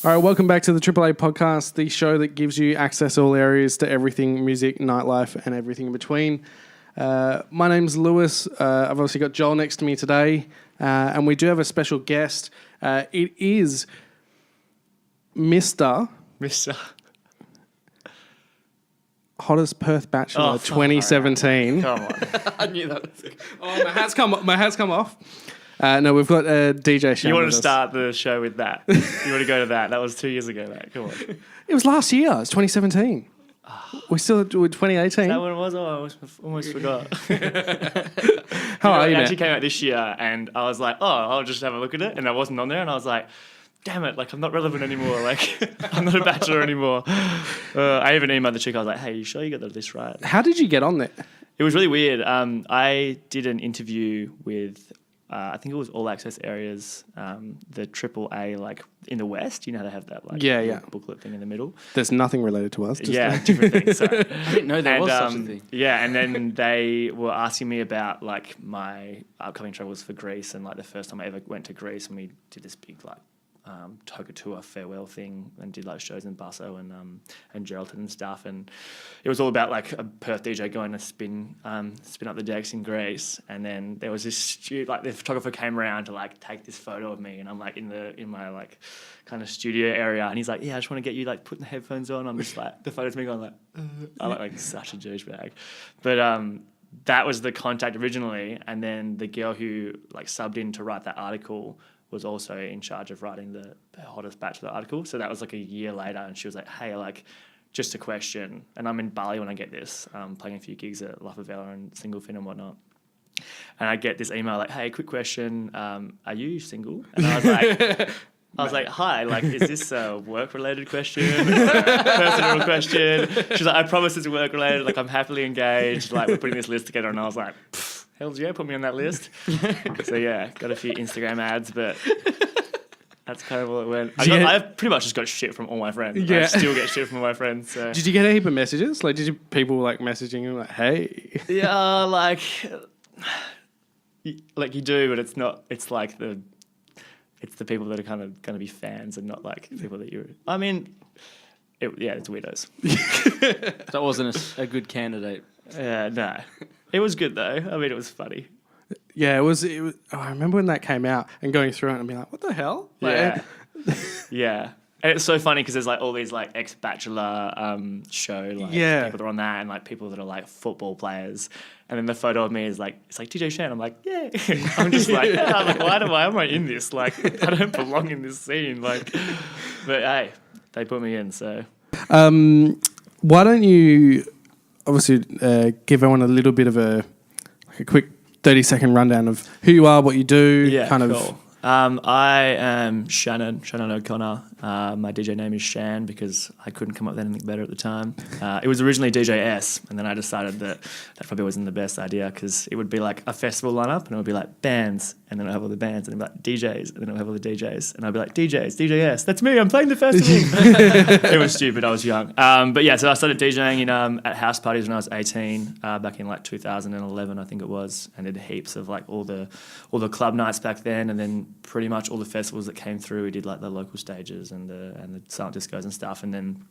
All right, welcome back to the AAA podcast, the show that gives you access all areas to everything music, nightlife, and everything in between. My name's Lewis. I've obviously got Joel next to me today, and we do have a special guest. It is Mr. Hottest Perth Bachelor 2017. Come on. I knew that was it. Oh, my hat's come off. No, we've got DJ Shann. You want to start the show with that? You want to go to that? That was 2 years ago, mate. Come on. It was last year. It's 2017. We're still at 2018. Is that when it was? Oh, I almost forgot. How are you, It man? actually came out this year, and I was like, oh, I'll just have a look at it. And I wasn't on there, and I was like, damn it, like, I'm not relevant anymore. Like, I'm not a bachelor anymore. I even emailed the chick. I was like, hey, you sure you got the list right? How did you get on there? It was really weird. I did an interview with... I think it was All Access Areas, the AAA, like in the West. You know how they have that like booklet thing in the middle? There's nothing related to us. Different things. Sorry. I didn't know there was such a thing. Yeah, and then they were asking me about like my upcoming travels for Greece and like the first time I ever went to Greece, and we did this big like Toga tour farewell thing and did like shows in Busso and Geraldton and stuff, and it was all about like a Perth DJ going to spin up the decks in Greece, and then there was this like the photographer came around to like take this photo of me, and I'm like in my like kind of studio area, and he's like, yeah, I just want to get you like putting the headphones on. I'm just like, the photo's me going like I look like such a douchebag, but that was the contact originally, and then the girl who like subbed in to write that article was also in charge of writing the Hottest Bachelor article. So that was like a year later, and she was like, hey, like, just a question. And I'm in Bali when I get this, playing a few gigs at La Favela and Single Fin and whatnot. And I get this email like, hey, quick question, are you single? And I was like, hi, like, is this a work-related question? Personal question? She's like, I promise it's work-related. Like, I'm happily engaged. Like, we're putting this list together. And I was like, hell's yeah, put me on that list. So, yeah, got a few Instagram ads, but that's kind of all it went. I've pretty much just got shit from all my friends. Yeah. I still get shit from all my friends. So. Did you get a heap of messages? Like, people like messaging you like, hey? Yeah, like you do, but it's not, it's like it's the people that are kind of going to be fans and not like people that you're... I mean, it's weirdos. That wasn't a good candidate. No. It was good, though. I mean, it was funny. Yeah, it was I remember when that came out and going through it and being like, what the hell? Like, Yeah. And it's so funny because there's like all these like ex-Bachelor show like people that are on that, and like people that are like football players. And then the photo of me is like, it's like DJ Shann. I'm like, yeah. I'm just like, I'm like, why am I in this? Like, I don't belong in this scene. Like, but hey, they put me in, so. Why don't you obviously give everyone a little bit of a quick 30-second rundown of who you are, what you do, cool. I am Shannon O'Connor. My DJ name is Shann because I couldn't come up with anything better at the time. It was originally DJ S, and then I decided that probably wasn't the best idea because it would be like a festival lineup, and it would be like bands, and then I'd have all the bands, and it'd be like DJs, and then I'd have all the DJs, and I'd be like DJs, DJ S, that's me, I'm playing the festival. It was stupid, I was young. But yeah, so I started DJing at house parties when I was 18, back in like 2011, I think it was, and did heaps of like all the club nights back then, and then pretty much all the festivals that came through, we did like the local stages and the silent discos and stuff, and then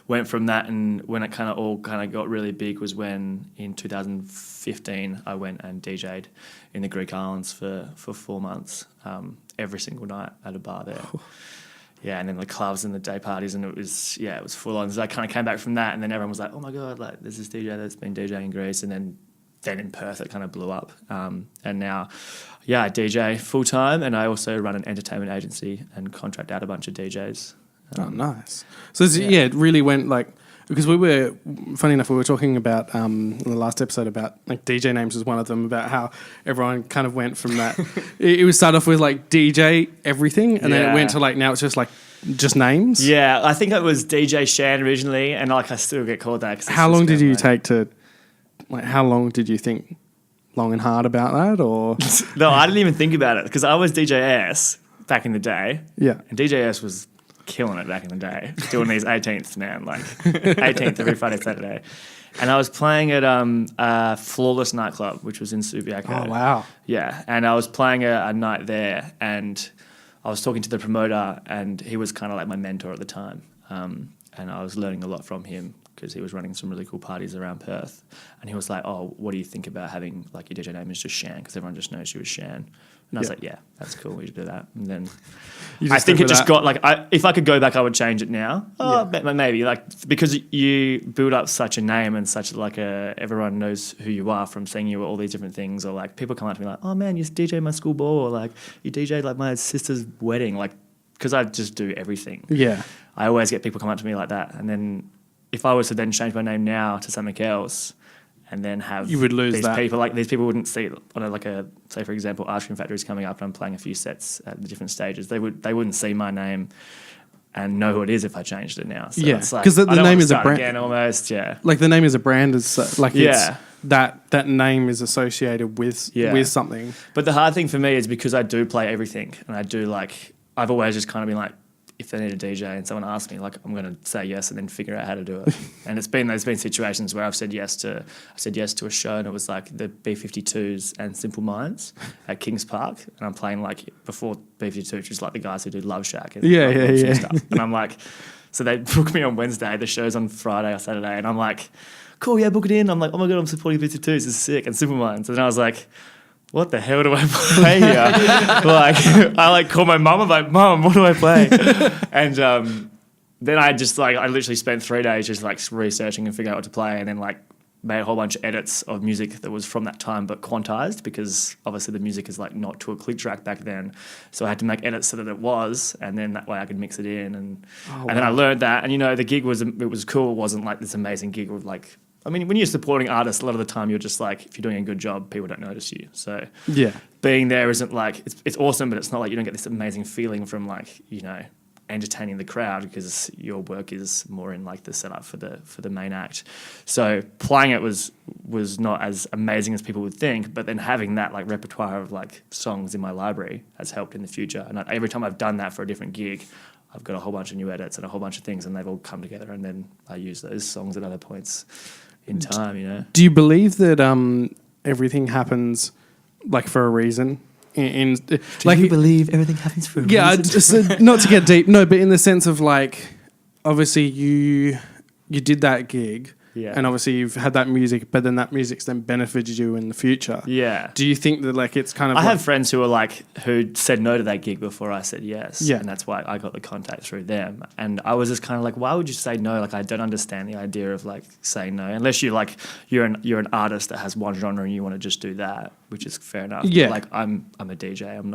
went from that. And when it kind of got really big was when in 2015 I went and DJ'd in the Greek islands for 4 months, every single night at a bar there. Yeah, and then the clubs and the day parties, and it was full on. So I kind of came back from that, and then everyone was like, oh my god, like there's this DJ that's been DJing in Greece, and then in Perth it kind of blew up, and now I DJ full time, and I also run an entertainment agency and contract out a bunch of DJs. Oh, nice. So it really went like, because funny enough, we were talking about in the last episode about like DJ names was one of them, about how everyone kind of went from that. it was started off with like DJ everything, and then it went to like now it's just like just names. Yeah, I think it was DJ Shann originally, and like I still get called that. How long did you take to? Like, how long did you think long and hard about that, or? No, I didn't even think about it because I was DJ S back in the day. Yeah. And DJ S was killing it back in the day, doing these 18ths, man, like 18th every Friday, Saturday. And I was playing at Flawless nightclub, which was in Subiaco. Oh, wow. Yeah, and I was playing a night there, and I was talking to the promoter, and he was kind of like my mentor at the time. And I was learning a lot from him because he was running some really cool parties around Perth. And he was like, "Oh, what do you think about having like your DJ name is just Shan? Because everyone just knows you as Shan." And I was like, "Yeah, that's cool. We should do that." And then I think it just got like, if I could go back, I would change it now. Oh, maybe like because you build up such a name and such like everyone knows who you are from seeing you at all these different things, or like people come up to me like, "Oh man, you DJ my school ball," or like you DJ like my sister's wedding, like because I just do everything. Yeah. I always get people come up to me like that. And then if I was to then change my name now to something else and then have you would lose these that. people, like these people wouldn't see it on say for example, Ice Cream Factory's coming up and I'm playing a few sets at the different stages. They wouldn't see my name and know who it is if I changed it now. So yeah, because the name is a brand. Again, almost, yeah. Like the name is a brand. It's like Yeah. that name is associated with something. But the hard thing for me is because I do play everything and I do like, I've always just kind of been like, if they need a DJ and someone asks me, like I'm going to say yes and then figure out how to do it. And there's been situations where I've said yes to a show and it was like the B52s and Simple Minds at Kings Park, and I'm playing like before B52, which is like the guys who do Love Shack and stuff. And I'm like, so they book me on Wednesday, the show's on Friday or Saturday, and I'm like, cool, yeah, book it in. I'm like, oh my god, I'm supporting B52s, this is sick, and Simple Minds. And then I was like, what the hell do I play here? I like call my mum. I'm like, Mum, what do I play? And then I literally spent 3 days just like researching and figuring out what to play, and then like made a whole bunch of edits of music that was from that time but quantized, because obviously the music is like not to a click track back then. So I had to make edits so that it was, and then that way I could mix it in. And then I learned that, and the gig was cool. It wasn't like this amazing gig with like, I mean, when you're supporting artists, a lot of the time you're just like, if you're doing a good job, people don't notice you. So being there isn't like, it's awesome, but it's not like you don't get this amazing feeling from like, entertaining the crowd, because your work is more in like the setup for the main act. So playing it was not as amazing as people would think, but then having that like repertoire of like songs in my library has helped in the future. And every time I've done that for a different gig, I've got a whole bunch of new edits and a whole bunch of things, and they've all come together, and then I use those songs at other points in time. Do you believe that everything happens like for a reason? Do you believe everything happens for a reason? Yeah, just, not to get deep, no, but in the sense of like, obviously you did that gig, and obviously you've had that music, but then that music's then benefited you in the future. Yeah. Do you think that like it's kind of? I have friends who said no to that gig before I said yes, and that's why I got the contact through them. And I was just kind of like, why would you say no? Like I don't understand the idea of like saying no, unless you're an artist that has one genre and you want to just do that, which is fair enough. Yeah. But like I'm a DJ. I'm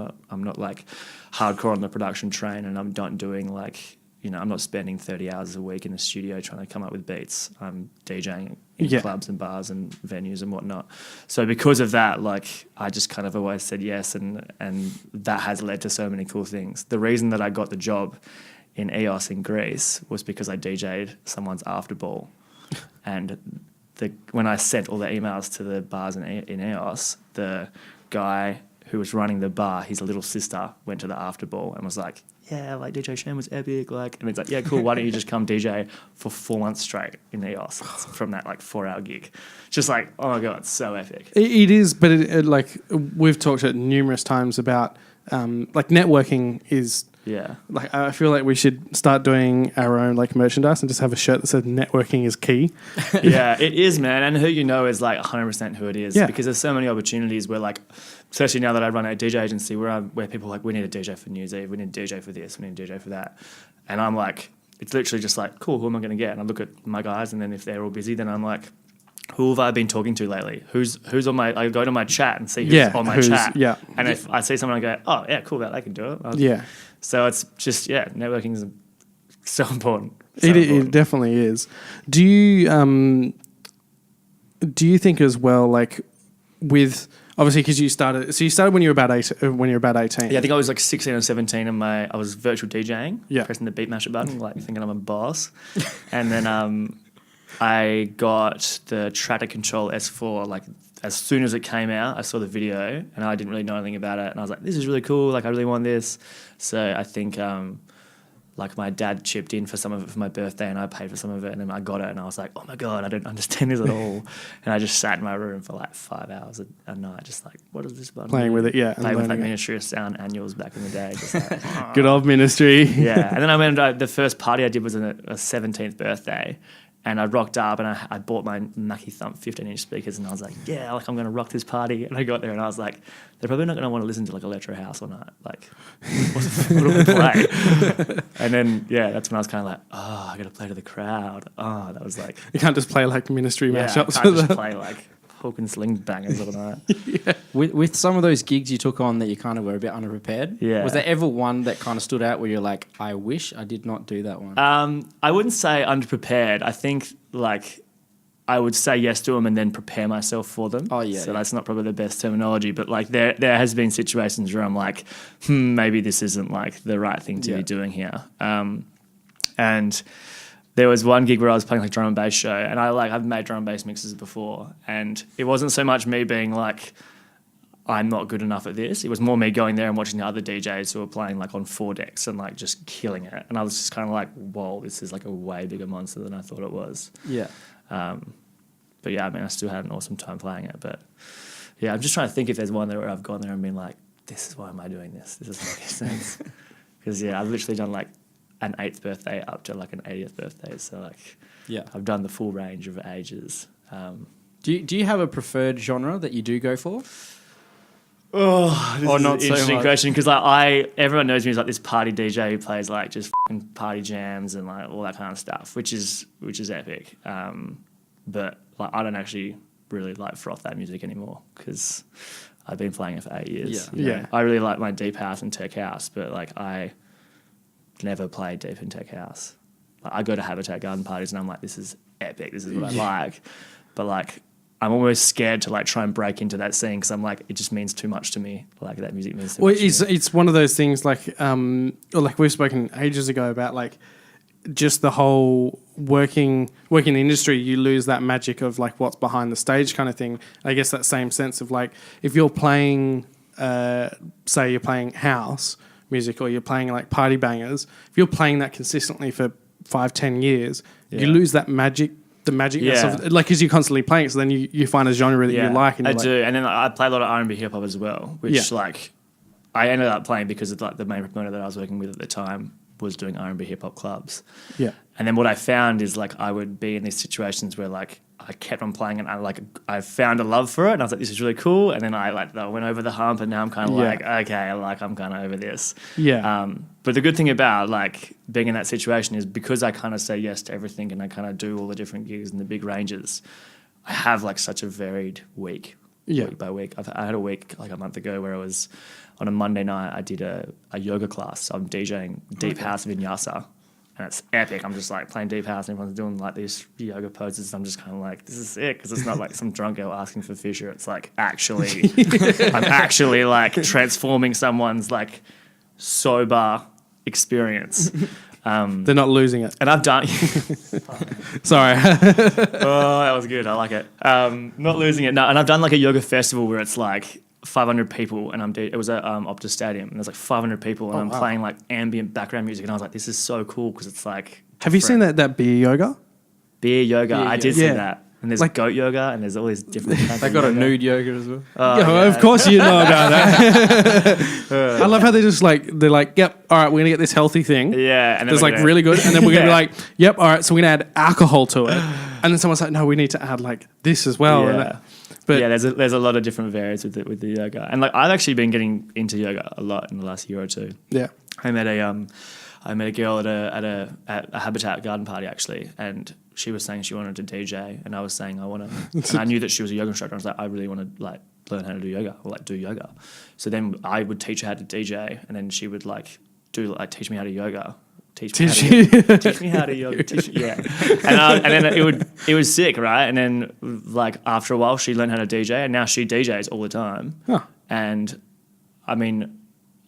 not like hardcore on the production train, and I'm not doing like. I'm not spending 30 hours a week in a studio trying to come up with beats. I'm DJing in clubs and bars and venues and whatnot. So because of that, like I just kind of always said yes, and that has led to so many cool things. The reason that I got the job in EOS in Greece was because I DJ'd someone's after ball, and when I sent all the emails to the bars in EOS, the guy who was running the bar, his little sister went to the after ball and was like, yeah, like DJ Shan was epic, like, and it's like, yeah, cool, why don't you just come DJ for 4 months straight in EOS from that like 4-hour gig? Just like, oh my god, it's so epic. It is, but it like we've talked at numerous times about like networking is. Yeah. Like I feel like we should start doing our own like merchandise and just have a shirt that says networking is key. Yeah, it is, man. And who you know is like 100% who it is. Yeah. Because there's so many opportunities where like, especially now that I run a DJ agency where people are like, we need a DJ for New Year's Eve, we need a DJ for this, we need a DJ for that. And I'm like, it's literally just like, cool, who am I going to get? And I look at my guys, and then if they're all busy, then I'm like, who have I been talking to lately? Who's on my? I go to my chat and see who's on my chat. Yeah. And if I see someone, I go, oh yeah, cool, that I can do it. So it's just networking is so important. It definitely is. Do you think as well, like with obviously because you started when you were about 18. Yeah, I think I was like 16 or 17, and I was virtual DJing, pressing the beat masher button, like thinking I'm a boss, and then I got the Tracker Control S4 like as soon as it came out. I saw the video and I didn't really know anything about it, and I was like, this is really cool, like I really want this. So I think like my dad chipped in for some of it for my birthday and I paid for some of it, and then I got it and I was like, oh my God, I don't understand this at all. And I just sat in my room for like 5 hours a night, just like, what is this button? Playing with it, yeah. Playing with like Ministry of Sound annuals back in the day. Just like, Good old Ministry. yeah. And then I went, the first party I did was a 17th birthday. And I rocked up and I bought my Mackie Thump 15-inch speakers and I was like, yeah, like I'm going to rock this party. And I got there and I was like, they're probably not going to want to listen to like Electro House all night. Like, what do we play? And then, yeah, that's when I was kind of like, oh, I got to play to the crowd. Oh, that was like... You can't just play like Ministry mashups. I can't just play like hook and sling bangers all night. Yeah. With some of those gigs you took on that you kind of were a bit underprepared, was there ever one that kind of stood out where you're like, I wish I did not do that one? I wouldn't say underprepared. I think like I would say yes to them and then prepare myself for them. Oh yeah. So that's not probably the best terminology, but like there has been situations where I'm like, maybe this isn't like the right thing to be doing here. And there was one gig where I was playing like drum and bass show, and I've made drum and bass mixes before, and it wasn't so much me being like, I'm not good enough at this. It was more me going there and watching the other DJs who were playing like on 4 decks and like just killing it. And I was just kind of like, whoa, this is like a way bigger monster than I thought it was. Yeah. But yeah, I mean, I still had an awesome time playing it. But yeah, I'm just trying to think if there's one where I've gone there and been like, this is why am I doing this? This doesn't make sense. Because yeah, I've literally done like an 8th birthday up to like an 80th birthday. So like, yeah, I've done the full range of ages. Do you have a preferred genre that you do go for? Oh, this or is not an so interesting much. question, because like everyone knows me as like this party DJ who plays like just fucking party jams and like all that kind of stuff, which is epic. But like I don't actually really like froth that music anymore because I've been playing it for 8 years. Yeah. I really like my deep house and tech house, but like I never play deep and tech house. Like, I go to Habitat garden parties and I'm like, this is epic. This is what I like. But like, I'm almost scared to like try and break into that scene because I'm like, it just means too much to me. Like that music means too much to me. It's one of those things like, or like we've spoken ages ago about like just the whole working industry. You lose that magic of like what's behind the stage kind of thing. I guess that same sense of like if you're playing, say you're playing house music or you're playing like party bangers. If you're playing that consistently for 5-10 years, you lose that magic. The magicness of like because you're constantly playing it, so then you find a genre that you like. And I do, and then I play a lot of R&B hip hop as well, which like I ended up playing because of like the main promoter that I was working with at the time was doing R&B hip hop clubs. Yeah, and then what I found is like I would be in these situations where like I kept on playing and I found a love for it, and I was like, this is really cool. And then I went over the hump, and now I'm kind of like, okay, like I'm kind of over this. Yeah. But the good thing about like being in that situation is because I kind of say yes to everything and I kind of do all the different gigs and the big ranges, I have like such a varied week, week by week. I had a week like a month ago where I was on a Monday night. I did a yoga class. So I'm DJing deep house vinyasa. And it's epic. I'm just like playing deep house and everyone's doing like these yoga poses. I'm just kind of like, this is it. Because it's not like some drunk girl asking for Fisher. It's like actually, I'm actually like transforming someone's like sober experience. They're not losing it. And I've done... Sorry. Oh, that was good. I like it. Not losing it. No, and I've done like a yoga festival where it's like 500 people and it was at Optus Stadium and there's like 500 people and I'm playing like ambient background music and I was like, this is so cool because it's like... Have you seen that beer yoga? Beer yoga. I did see that. And there's like goat yoga and there's all these different kinds They got a nude yoga as well. Of course you know about that. I love how they're like, yep, all right, we're gonna get this healthy thing. Yeah, and it's like really good, and then we're gonna be like, yep, all right, so we're gonna add alcohol to it, and then someone's like, no, we need to add like this as well. Yeah. But yeah, there's a lot of different variants with the yoga, and like I've actually been getting into yoga a lot in the last year or two. Yeah, I met a girl at a Habitat garden party actually, and she was saying she wanted to DJ, and I was saying I want to. And I knew that she was a yoga instructor. I was like, I really want to like learn how to do yoga or like do yoga. So then I would teach her how to DJ, and then she would like teach me how to yoga. Teach me how to yoga. Yeah, and then it was sick, right? And then like after a while, she learned how to DJ, and now she DJs all the time. Huh. And I mean,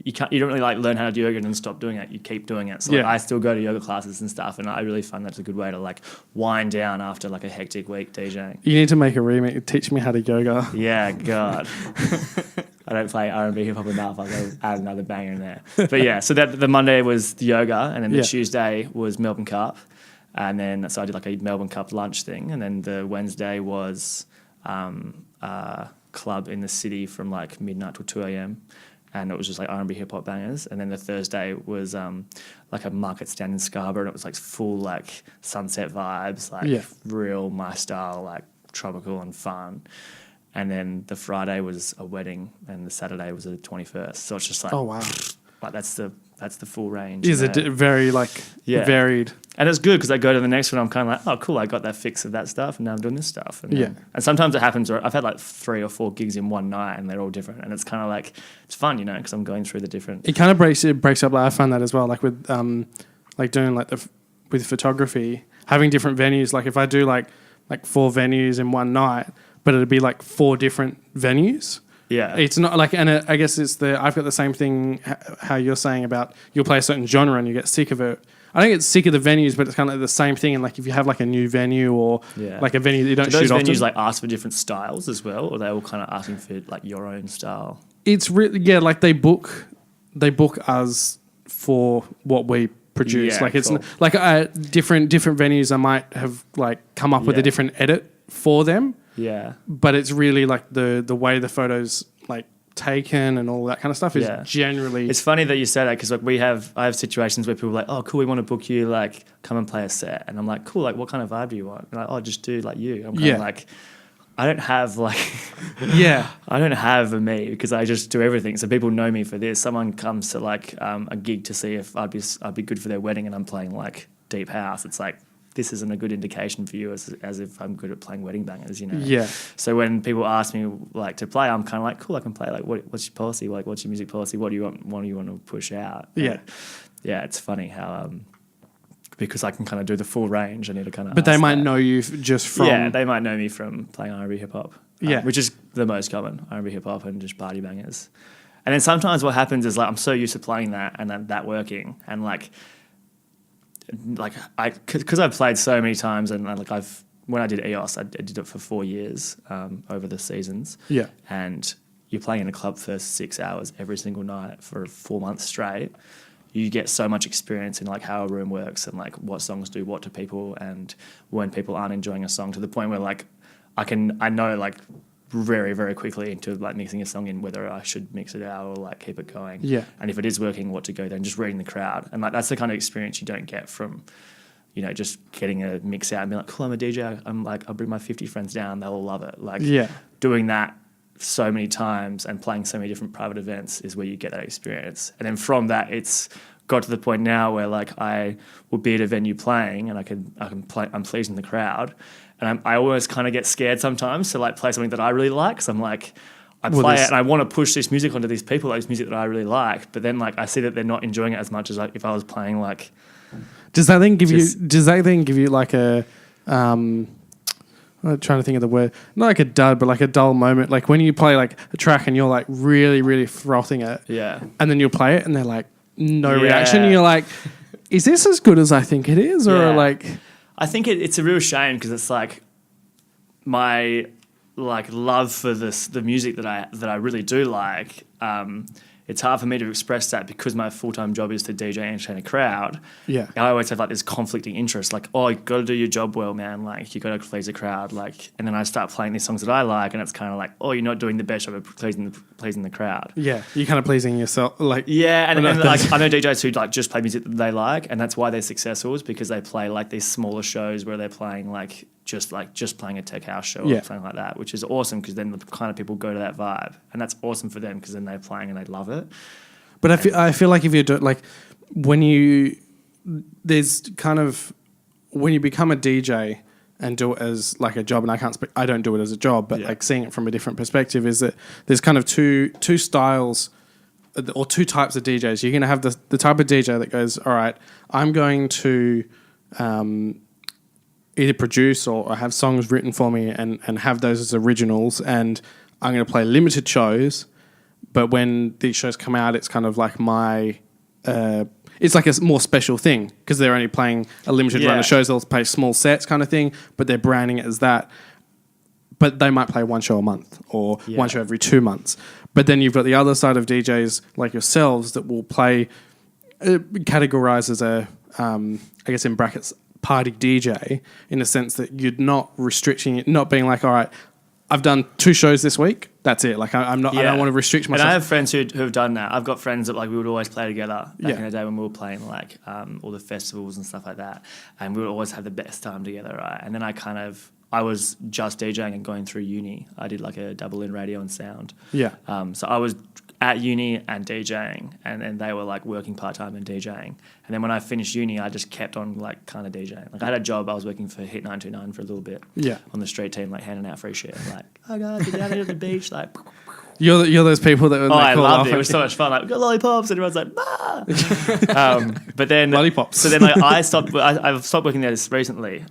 you don't really like learn how to do yoga and then stop doing it. You keep doing it. So like, I still go to yoga classes and stuff, and I really find that's a good way to like wind down after like a hectic week DJing. You need to make a remake. Teach me how to yoga. Yeah, God. I don't play R&B hip hop enough. I'll go add another banger in there. But yeah, so that the Monday was the yoga, and then the Tuesday was Melbourne Cup, and then so I did like a Melbourne Cup lunch thing, and then the Wednesday was club in the city from like midnight till 2 a.m. and it was just like R&B hip hop bangers. And then the Thursday was like a market stand in Scarborough, and it was like full like sunset vibes, like real my style, like tropical and fun. And then the Friday was a wedding, and the Saturday was the 21st. So it's just like, oh wow, like that's the full range. Is it very like varied? And it's good because I go to the next one, I'm kind of like, oh cool, I got that fix of that stuff, and now I'm doing this stuff. And and sometimes it happens where I've had like 3 or 4 gigs in one night, and they're all different, and it's kind of like it's fun, you know, because I'm going through the different. It kind of breaks up. Like I find that as well, like with like doing like with photography, having different venues. Like if I do like 4 venues in one night, but it'd be like 4 different venues. Yeah, it's not like, and I guess it's I've got the same thing how you're saying about you'll play a certain genre and you get sick of it. I don't get sick of the venues, but it's kind of like the same thing. And like if you have like a new venue or like a venue that you don't shoot often. Do those venues like ask for different styles as well, or are they all kind of asking for like your own style? It's really like they book us for what we produce. Yeah, like it's like different venues. I might have like come up with a different edit for them. Yeah, but it's really like the way the photos like taken and all that kind of stuff is generally. It's funny that you say that because like I have situations where people are like, oh cool, we want to book you, like come and play a set, and I'm like, cool, like what kind of vibe do you want? And like, oh, just do like you. I'm kind of like, I don't have like I don't have a me because I just do everything. So people know me for this. Someone comes to like a gig to see if I'd be good for their wedding, and I'm playing like deep house. It's like, this isn't a good indication for you as if I'm good at playing wedding bangers, you know? Yeah. So when people ask me like to play, I'm kind of like, cool, I can play. Like, what's your policy? Like, what's your music policy? What do you want to push out? Yeah. Yeah, it's funny how because I can kind of do the full range, I need to kind of. But they might know you just from. Yeah, they might know me from playing R&B hip hop. Which is the most common, R&B hip hop and just party bangers. And then sometimes what happens is like I'm so used to playing that and that working, and like because I've played so many times, and like when I did EOS, I did it for 4 years over the seasons. Yeah, and you're playing in a club for 6 hours every single night for 4 months straight. You get so much experience in like how a room works and like what songs do what to people, and when people aren't enjoying a song, to the point where like I know like very, very quickly into like mixing a song in whether I should mix it out or like keep it going. Yeah. And if it is working, what to go then, just reading the crowd. And like that's the kind of experience you don't get from, you know, just getting a mix out and being like, cool, I'm a DJ. I'm like, I'll bring my 50 friends down, they'll all love it. Like doing that so many times and playing so many different private events is where you get that experience. And then from that, it's got to the point now where like I will be at a venue playing and I can play, I'm pleasing the crowd. And I always kind of get scared sometimes to like play something that I really like. Because I'm like, I play it and I want to push this music onto these people, like this music that I really like. But then like I see that they're not enjoying it as much as like if I was playing like. Does that then give you like a I'm trying to think of the word, not like a dud, but like a dull moment, like when you play like a track and you're like really, really frothing it, and then you'll play it and they're like no reaction, and you're like, is this as good as I think it is, or like? I think it's a real shame because it's like my like love for the music that I really do like. It's hard for me to express that because my full-time job is to DJ and entertain a crowd. Yeah. I always have like this conflicting interest, like, oh, you got to do your job well, man. Like, you got to please the crowd. Like, and then I start playing these songs that I like, and it's kind of like, oh, you're not doing the best job of pleasing the crowd. Yeah, you're kind of pleasing yourself, like. Yeah, and like I know DJs who like just play music that they like, and that's why they're successful, is because they play like these smaller shows where they're playing like just playing a tech house show or something like that, which is awesome because then the kind of people go to that vibe, and that's awesome for them because then they're playing and they love it. But I feel like if you do like when you become a DJ and do it as like a job, and I don't do it as a job, but like seeing it from a different perspective is that there's kind of two styles or 2 types of DJs. You're going to have the type of DJ that goes, all right, I'm going to either produce or have songs written for me and have those as originals, and I'm going to play limited shows. But when these shows come out, it's kind of like it's like a more special thing because they're only playing a limited run of shows. They'll play small sets kind of thing, but they're branding it as that. But they might play one show a month or one show every 2 months. But then you've got the other side of DJs like yourselves that will play, categorized as a, I guess in brackets, party DJ, in the sense that you're not restricting it, not being like, all right, I've done 2 shows this week. That's it. Like I'm not. I don't want to restrict myself. And I have friends who have done that. I've got friends that like we would always play together back in the day when we were playing like all the festivals and stuff like that, and we would always have the best time together, right? And then I was just DJing and going through uni. I did like a double in radio and sound. Yeah. So I was at uni and DJing, and they were like working part-time and DJing. And then when I finished uni, I just kept on like kind of DJing. Like I had a job, I was working for Hit 929 for a little bit. Yeah. On the street team, like handing out free shit. Like, oh guys, get down here to the beach, like. You're those people that would I loved it. It was so much fun. Like, we got lollipops, and everyone's like, bah! But then lollipops. So then like, I've stopped working there this recently.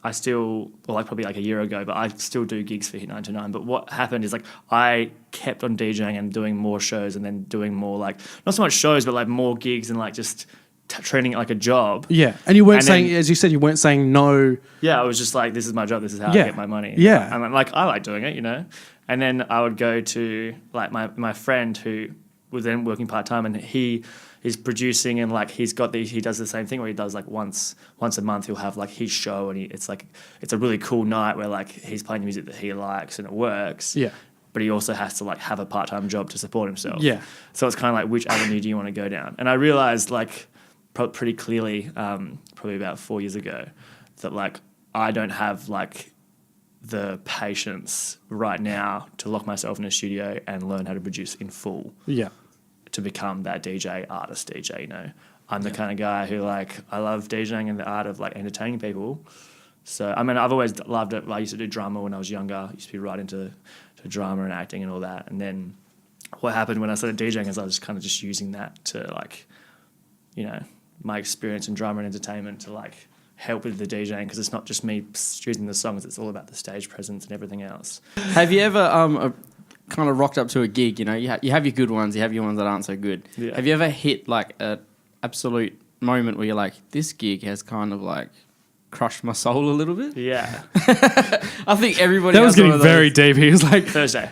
I still, or like probably like a year ago, but I still do gigs for Hit 929. But what happened is like I kept on DJing and doing more shows, and then doing more like not so much shows, but like more gigs and like just treating it like a job. Yeah, and you weren't saying, as you said, you weren't saying no. Yeah, I was just like, this is my job. This is how I get my money. Yeah, and like I like doing it, you know. And then I would go to like my friend who was then working part time, and he is producing, and like he does the same thing where he does like once a month he'll have like his show, and it's a really cool night where like he's playing the music that he likes and it works. Yeah. But he also has to like have a part-time job to support himself. Yeah. So it's kind of like, which avenue do you want to go down? And I realized like pretty clearly, probably about 4 years ago, that like I don't have like the patience right now to lock myself in a studio and learn how to produce in full. Yeah. To become that artist DJ, you know. I'm the kind of guy who like, I love DJing and the art of like entertaining people. So, I mean, I've always loved it. I used to do drama when I was younger. I used to be right into drama and acting and all that. And then what happened when I started DJing is I was kind of just using that to like, you know, my experience in drama and entertainment to like help with the DJing, because it's not just me choosing the songs, it's all about the stage presence and everything else. Have you ever kind of rocked up to a gig, you know, you have your good ones, you have your ones that aren't so good. Yeah. Have you ever hit like an absolute moment where you're like, this gig has kind of like crushed my soul a little bit? Yeah. I think everybody. That was getting very deep. He was like Thursday.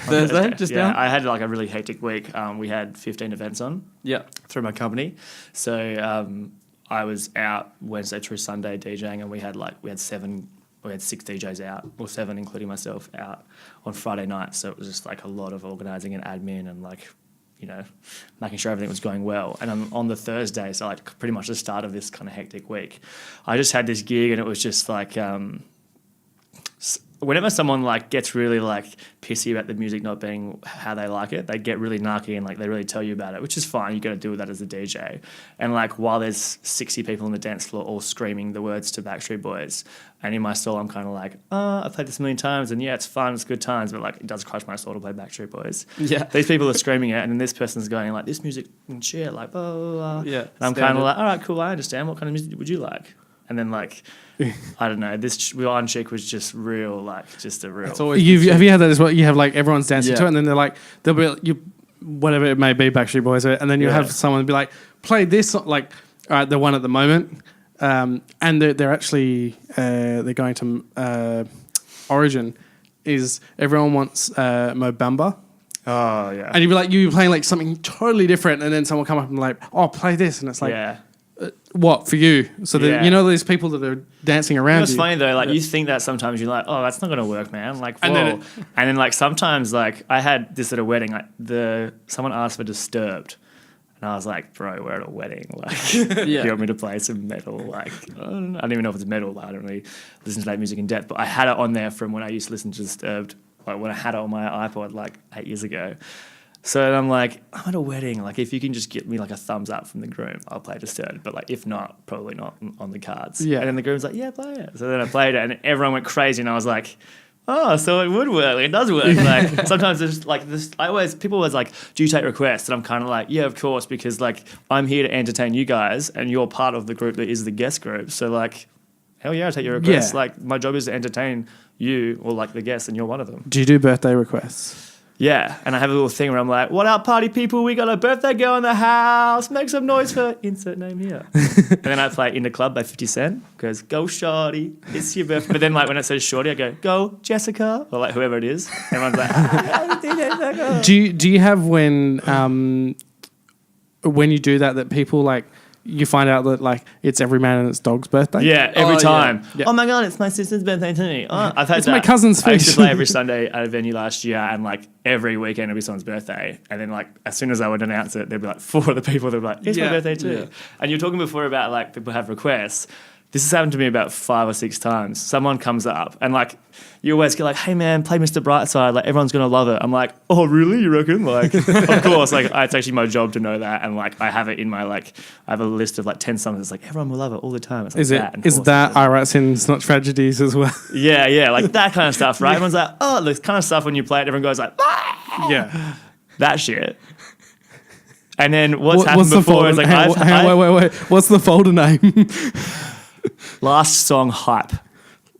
Just yeah, now? I had like a really hectic week. We had 15 events on. Yeah. Through my company. So I was out Wednesday through Sunday DJing, and we had 6 DJs out, or 7 including myself, out on Friday night. So it was just like a lot of organising and admin and like, you know, making sure everything was going well. And on the Thursday, so like pretty much the start of this kind of hectic week, I just had this gig, and it was just like whenever someone like gets really like pissy about the music not being how they like it, they get really narky and like they really tell you about it, which is fine. You got to deal with that as a DJ. And like while there's 60 people on the dance floor all screaming the words to Backstreet Boys, and in my soul I'm kind of like, I've played this a million times, and yeah, it's fun, it's good times, but like it does crush my soul to play Backstreet Boys. Yeah. These people are screaming it, and then this person's going like, this music and shit, like blah blah blah. Yeah. And I'm kind of like, all right, cool, I understand. What kind of music would you like? And then like, I don't know, this one chick was just real, like just a real. have you had that as well? You have like everyone's dancing to it, and then they're like, they'll be you, whatever it may be, Backstreet Boys, and then you have someone be like, play this, like, all right, the one at the moment, and they're actually they're going to Origin. Is everyone wants Mo Bamba? Oh yeah. And you'd be like, you're playing like something totally different, and then someone come up and like, oh, play this, and it's like, what for you? So that you know, these people that are dancing around. It's funny though, like you think that sometimes you're like, oh, that's not gonna work, man. Like, whoa. And then like sometimes like I had this at a wedding, like someone asked for Disturbed, and I was like, bro, we're at a wedding. Like, you want me to play some metal? Like, I don't even know if it's metal. Like, I don't really listen to that music in depth, but I had it on there from when I used to listen to Disturbed, like when I had it on my iPod like 8 years ago. So I'm like, I'm at a wedding. Like, if you can just get me like a thumbs up from the groom, I'll play Disturbed. But like, if not, probably not on the cards. Yeah. And then the groom's like, yeah, play it. So then I played it, and everyone went crazy, and I was like, oh, so it would work. Like, it does work. Like sometimes there's like this. People always like, do you take requests? And I'm kind of like, yeah, of course, because like I'm here to entertain you guys, and you're part of the group that is the guest group. So like, hell yeah, I take your requests. Like, my job is to entertain you or like the guests, and you're one of them. Do you do birthday requests? Yeah, and I have a little thing where I'm like, what up, party people? We got a birthday girl in the house. Make some noise for insert name here. And then I play In the Club by 50 Cent. Goes, go shorty, it's your birthday. But then like when it says shorty, I go Jessica, or like whoever it is. Everyone's like, Do you have when you do that people like, you find out that like it's every man and its dog's birthday? Yeah, every time. Yeah. Oh my God, it's my sister's birthday too. Oh, I've had It's my cousin's I used to fish. play every Sunday at a venue last year, and like every weekend it'd be someone's birthday. And then like as soon as I would announce it, there'd be like 4 of the people that were like, it's my birthday too. Yeah. And you were talking before about like people have requests. This has happened to me about 5 or 6 times. Someone comes up and like you always get like, hey man, play Mr. Brightside. Like everyone's gonna love it. I'm like, oh really? You reckon? Like, of course. Like it's actually my job to know that, and like I have it in my like I have a list of like 10 songs. It's like everyone will love it all the time. It's like Is that I Write Sins Not Tragedies as well? Yeah, like that kind of stuff, right? Everyone's like, oh, this kind of stuff when you play it, everyone goes like, ah! Yeah, that shit. And then what's happened before is like, wait. What's the folder name? Last Song Hype.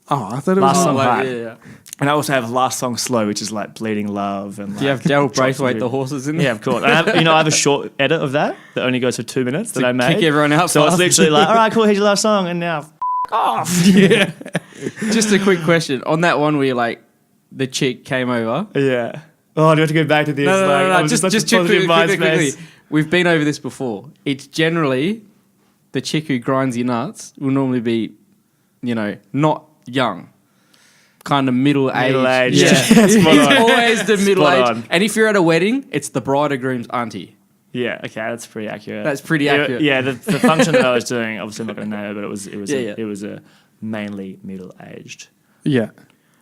Oh, I thought it Last was Song like, Hype. yeah. And I also have Last Song Slow, which is like Bleeding Love. And like, Do you have Daryl Braithwaite, the horses in there? Yeah, of course. I have a short edit of that only goes for 2 minutes that I made. Kick everyone out. So it's literally like, all right, cool, here's your last song, and now off. Yeah. Just a quick question on that one where like the chick came over. Yeah. Oh, do you have to go back to this? No. Just quickly. We've been over this before. It's generally the chick who grinds your nuts will normally be, not young, kind of middle age. Yeah, it's always the middle age. And if you're at a wedding, it's the bride or groom's auntie. Yeah, okay, that's pretty accurate. That's pretty accurate. Yeah, the function that I was doing, obviously I'm not going to name it, but it was a mainly middle-aged. Yeah.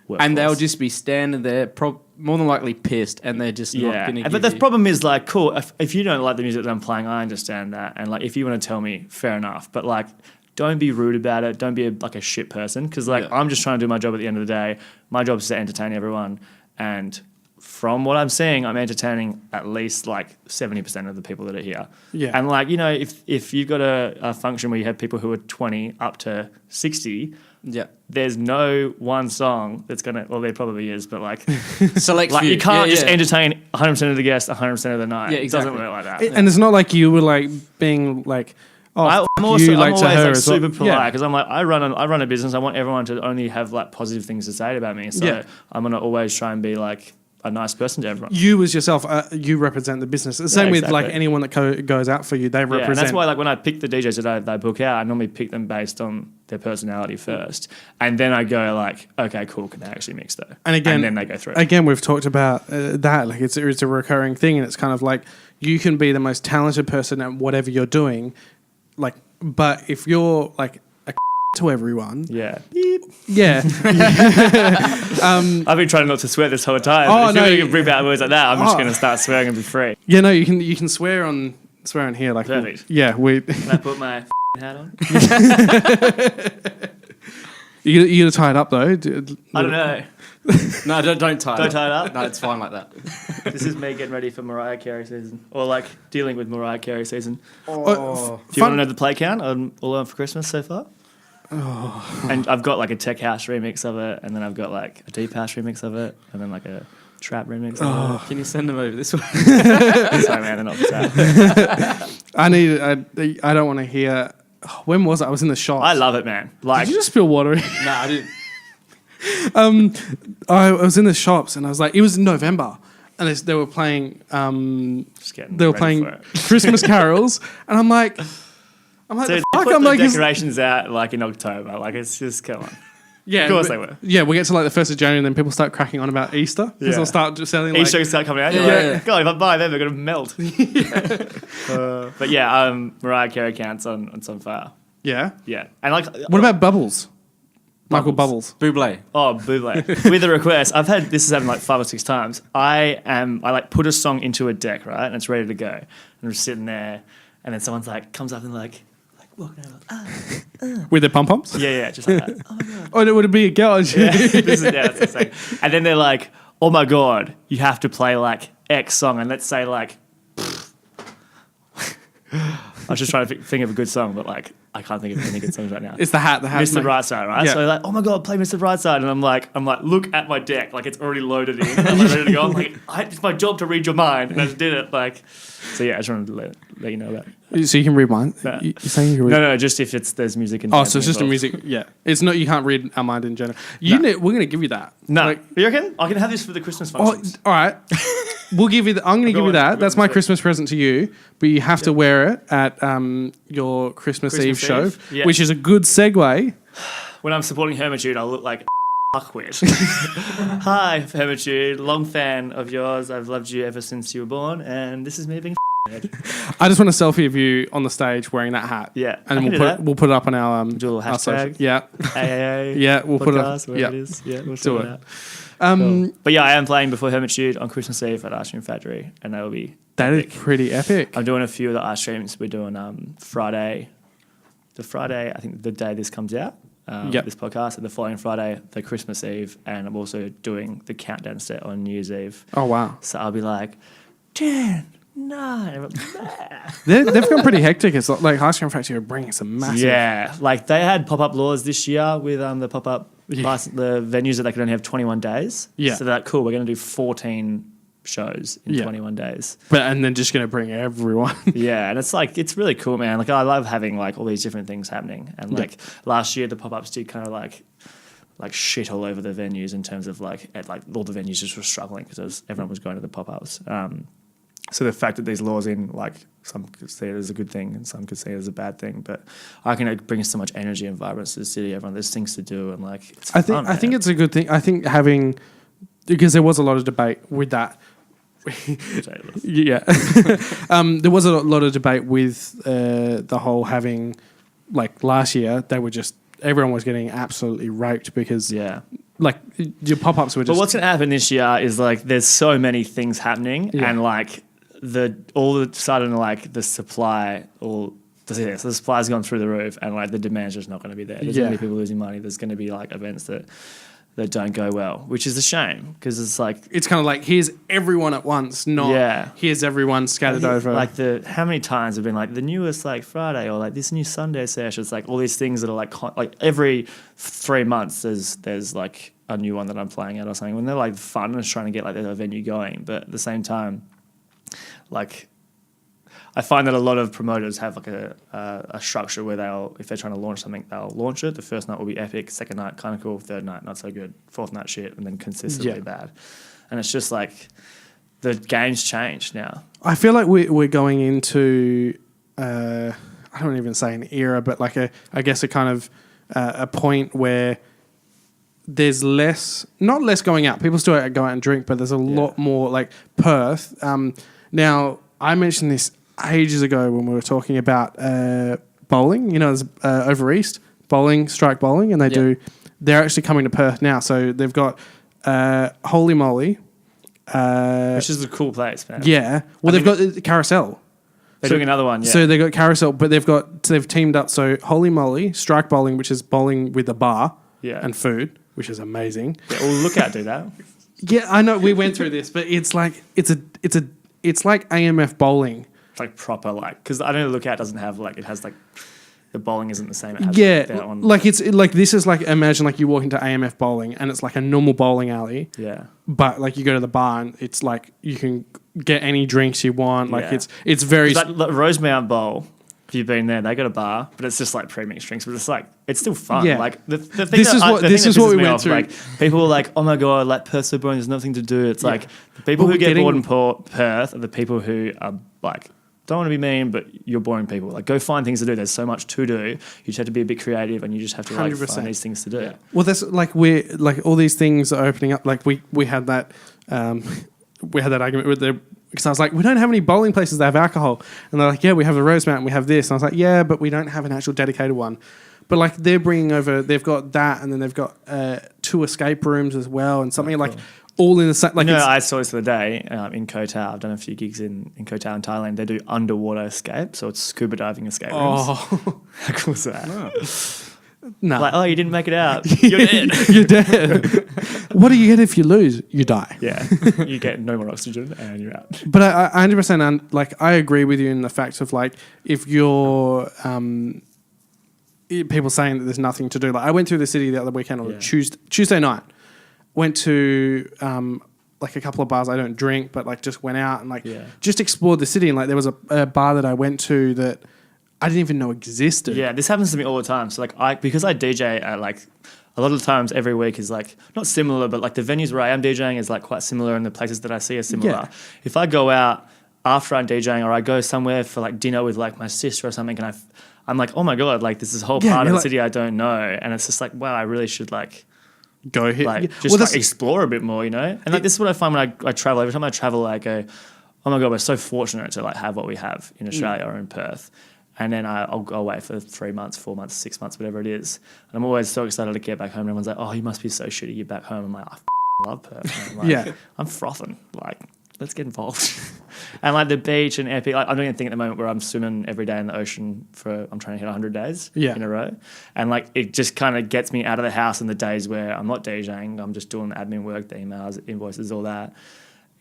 Workforce. And they'll just be standing there, more than likely pissed, and they're just not going to give But the problem is, like, cool, if you don't like the music that I'm playing, I understand that. And, like, if you want to tell me, fair enough. But, like, don't be rude about it. Don't be, a shit person. Because, like, I'm just trying to do my job at the end of the day. My job is to entertain everyone. And from what I'm seeing, I'm entertaining at least, like, 70% of the people that are here. Yeah. And, like, if you've got a function where you have people who are 20 up to 60... Yeah. There's no one song that's going to... Well, there probably is, but like... Select like few. You can't just entertain 100% of the guests 100% of the night. Yeah, exactly. It doesn't work like that. And it's not like you were like being like, oh, I'm always like super polite Yeah. because I'm like, I run a business. I want everyone to only have like positive things to say about me. So I'm going to always try and be like a nice person to everyone. You as yourself, you represent the business. The same with like anyone that goes out for you, they represent. And that's why like when I pick the DJs that I book out, I normally pick them based on their personality first. And then I go like, okay, cool, can they actually mix though? And again, then they go through. Again, we've talked about that. Like it's a recurring thing, and it's kind of like you can be the most talented person at whatever you're doing, like, but if you're like a to everyone, yeah. I've been trying not to swear this whole time. Oh, if you can bring out words like that, I'm just going to start swearing and be free. Yeah, no, you can swear on here. Like, perfect. Yeah, Can I put my hat on? You gonna tie it up though? I don't know. No, don't tie it. Don't tie it up. No, it's fine like that. This is me getting ready for Mariah Carey season, or like dealing with Mariah Carey season. Oh, Do you want to know the play count on All On for Christmas so far? Oh. And I've got like a tech house remix of it, and then I've got like a deep house remix of it, and then like a trap remix of it. Can you send them over this way? Sorry, man, they're not for sale. I don't want to hear. When was it? I was in the shop. I love it, man. Like, did you just spill water? No, I didn't. I was in the shops and I was like, it was in November, and they were playing. They were playing Christmas carols, and I'm like, so fuck. Put I'm the like, decorations out like in October. Like, it's just come on. Yeah, of course they were. Yeah, we get to like the 1st of January, and then people start cracking on about Easter because they'll start just selling. Easter will start coming out. God, if I buy them, they're gonna melt. But yeah, Mariah Carey counts on some fire. Yeah. And like, what about Bubbles? Michael Bubbles. Bublé. Oh, Bublé. With a request, this has happened like 5 or 6 times. I like put a song into a deck, right, and it's ready to go, and I'm just sitting there, and then someone's like comes up and like walking over, with their pom poms. Yeah, just like that. Oh my god. Oh, would it be a girl? Yeah, this is that's insane. And then they're like, oh my god, you have to play like X song, and let's say like, I was just trying to think of a good song, but like I can't think of any good songs right now. It's the hat. The hat. Mr. Brightside, right? Yeah. So like, oh my god, play Mr. Brightside, and I'm like, look at my deck, like it's already loaded in. I'm like, ready to go. I'm like, it's my job to read your mind, and I just did it. Like, so yeah, I just wanted to let you know that. So you can read mine. No. You're saying you can read. No, just if there's music in. Oh, so it's just a music. Yeah, it's not. You can't read our mind in general. We're gonna give you that. No, Like, you reckon? I can have this for the Christmas functions. all right. We'll give you. I'm gonna give you that. That's my Christmas Christmas present to you. But you have to wear it at your Christmas Eve show, yeah. which is a good segue. When I'm supporting Hermitude, I'll look like fuckwit. Hi, Hermitude, long fan of yours. I've loved you ever since you were born, and this is me being. I just want a selfie of you on the stage wearing that hat. Yeah, and we'll put it up on our do a little our social. hashtag. Yeah, AAA. yeah, we'll put it up. Podcast, whatever it is. Yeah, we'll do sort it. out. Cool. But yeah, I am playing before Hermitude on Christmas Eve at Ice Cream Factory, and that will be epic. Is pretty epic. I'm doing a few of the ice streams. We're doing Friday. The Friday, I think the day this comes out. This podcast, and the following Friday, the Christmas Eve, and I'm also doing the countdown set on New Year's Eve. Oh wow! So I'll be like, 10, 9. They've gone pretty hectic. It's like Ice Cream Factory are bringing some massive. Yeah, like they had pop-up laws this year with the pop-up the venues that they could only have 21 days. Yeah. So they're like, cool, we're going to do 14 shows in 21 days. And then just going to bring everyone. Yeah, and it's like, it's really cool, man. Like I love having like all these different things happening. And like last year the pop-ups did kind of like shit all over the venues in terms of like all the venues just were struggling because everyone was going to the pop-ups. So the fact that these laws in, like, some could see it as a good thing and some could see it as a bad thing, but I can bring so much energy and vibrance to the city. Everyone, there's things to do, and like, it's fun. I think it's a good thing. I think having, because there was a lot of debate with that. Yeah, there was a lot of debate with the whole having, like last year, they were just everyone was getting absolutely raped because like your pop-ups were just. But what's gonna happen this year is like there's so many things happening and like all of a sudden like the supply so the supply's gone through the roof and like the demand's just not going to be there. There's going to be people losing money. There's going to be like events that don't go well, which is a shame because it's like it's kind of like here's everyone at once, not here's everyone scattered over. Like how many times have been like the newest like Friday or like this new Sunday session. It's like all these things that are like every 3 months there's like a new one that I'm playing at or something. When they're like fun and trying to get like the venue going, but at the same time, like I find that a lot of promoters have like a structure where if they're trying to launch something, they'll launch it. The first night will be epic, second night kind of cool, third night not so good, fourth night shit, and then consistently bad. And it's just like the game's changed now. I feel like we're going into I don't even say an era, but like I guess a kind of a point where there's not less going out. People still go out and drink, but there's a lot more like Perth. Now I mentioned this ages ago when we were talking about bowling, there's over east bowling, strike bowling, and they're actually coming to Perth now. So they've got Holy Moly, which is a cool place, man. Yeah, well they've got Carousel. They're doing another one. Yeah. So they got Carousel, but they've teamed up. So Holy Moly, strike bowling, which is bowling with a bar and food, which is amazing. Yeah, well, Lookout do that. Yeah, I know we went through this, but it's like AMF bowling. It's like proper because I know Lookout doesn't have it has the bowling isn't the same. It has this is like imagine like you walk into AMF bowling and it's like a normal bowling alley. Yeah. But like you go to the bar and it's like you can get any drinks you want. Like it's very Rosemount Bowl. If you've been there, they got a bar, but it's just like pre-mixed drinks. But it's like it's still fun. Yeah. Like the thing this is what we went through. Like people were like, "Oh my god, like Perth's so boring. There's nothing to do." It's like the people who get bored in Perth are the people who are like. Don't want to be mean, but you're boring people. Like, go find things to do. There's so much to do. You just have to be a bit creative, and you just have to find these things to do. Yeah. Well, that's like we're like all these things are opening up. Like we had that argument with because I was like, we don't have any bowling places that have alcohol, and they're like, yeah, we have the Rosemount and we have this, and I was like, yeah, but we don't have an actual dedicated one. But like they're bringing over, they've got that, and then they've got 2 escape rooms as well, and something like. All in the same. Like I saw this the other day in Koh Tao. I've done a few gigs in Koh Tao in Thailand. They do underwater escape, so it's scuba diving escape rooms. Oh, how cool is that? No. Like, you didn't make it out. You're dead. You're dead. what do you get if you lose? You die. Yeah, you get no more oxygen and you're out. But I 100% like I agree with you in the fact of like if you're people saying that there's nothing to do. Like I went through the city the other weekend on Tuesday night. Went to like a couple of bars. I don't drink, but like just went out and like just explored the city. And like there was a bar that I went to that I didn't even know existed. Yeah, this happens to me all the time. So like because I DJ at like a lot of the times every week is like not similar, but like the venues where I am DJing is like quite similar and the places that I see are similar. Yeah. If I go out after I'm DJing or I go somewhere for like dinner with like my sister or something and I'm like, oh my God, like this is a whole part of the city I don't know. And it's just like, wow, I really should like go here. Like just like explore a bit more, you know? And like this is what I find when I travel. Every time I travel, I go, oh my God, we're so fortunate to like have what we have in Australia or in Perth. And then I'll go away for 3 months, 4 months, 6 months, whatever it is. And I'm always so excited to get back home. And everyone's like, oh, you must be so shitty. You're back home. I'm like, I love Perth. I'm like, I'm frothing. Like, let's get involved. And like the beach and epic. Like, I'm doing a thing at the moment where I'm swimming every day in the ocean I'm trying to hit 100 days in a row. And like it just kind of gets me out of the house in the days where I'm not DJing. I'm just doing the admin work, the emails, invoices, all that.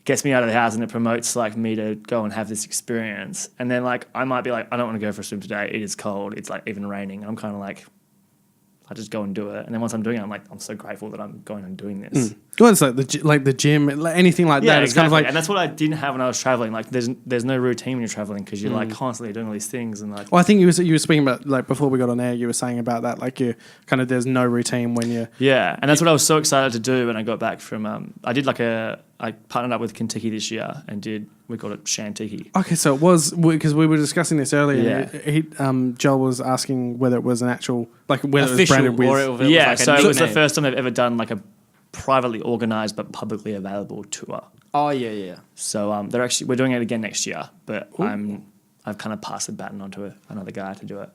Gets me out of the house and it promotes like me to go and have this experience. And then like I might be like, I don't want to go for a swim today. It is cold. It's like even raining. And I'm kind of like, I just go and do it. And then once I'm doing it, I'm like, I'm so grateful that I'm going and doing this. Well, it's like the gym, like anything like that. It's exactly. kind of like, and that's what I didn't have when I was traveling. Like there's no routine when you're traveling because you're like constantly doing all these things and like. Well, I think you were speaking about like before we got on air. You were saying about that, like you kind of there's no routine when you. Yeah, and that's what I was so excited to do when I got back from. I did I partnered up with Ղᴇʀᴇ this year and we called it SHANN II. Okay, so it was because we were discussing this earlier. Yeah. Joel was asking whether it was an actual like whether official, it was branded with. or it was like so a it was the nickname. first time they've ever done like a privately organised but publicly available tour. Oh yeah. So we're doing it again next year, but I've kind of passed the baton on to another guy to do it.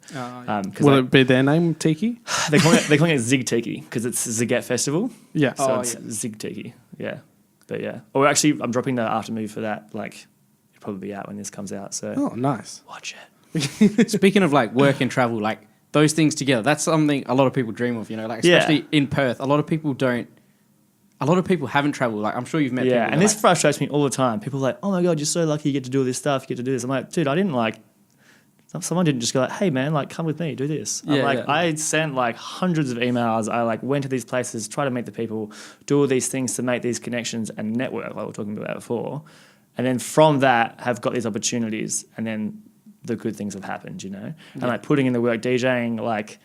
Will it be their name, Tiki? They're calling it zīģtiki because it's a Zīģet festival. Yeah. So it's zīģtiki. Yeah. But yeah. Or actually, I'm dropping the after movie for that. Like, it'll probably be out when this comes out. So nice. Watch it. Speaking of like work and travel, like those things together, that's something a lot of people dream of, you know, like especially in Perth. A lot of people haven't traveled. Like I'm sure you've met people. Yeah, and this frustrates me all the time. People are like, oh my God, you're so lucky you get to do all this stuff, you get to do this. I'm like, dude, I didn't like, someone didn't just go like, hey man, like come with me, do this. I sent like hundreds of emails. I like went to these places, try to meet the people, do all these things to make these connections and network like we were talking about before. And then from that have got these opportunities and then the good things have happened, you know? And like putting in the work, DJing like,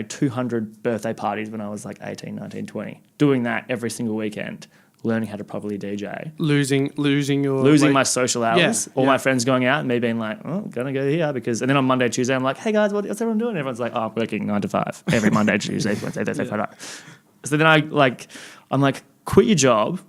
200 birthday parties when I was like 18, 19, 20. Doing that every single weekend, learning how to properly DJ. Losing my social hours. All my friends going out and me being like, oh, gonna go here because... And then on Monday, Tuesday, I'm like, hey guys, what's everyone doing? And everyone's like, oh, I'm working 9 to 5 every Monday, Tuesday, Wednesday, Thursday, Friday. So then I'm like, quit your job.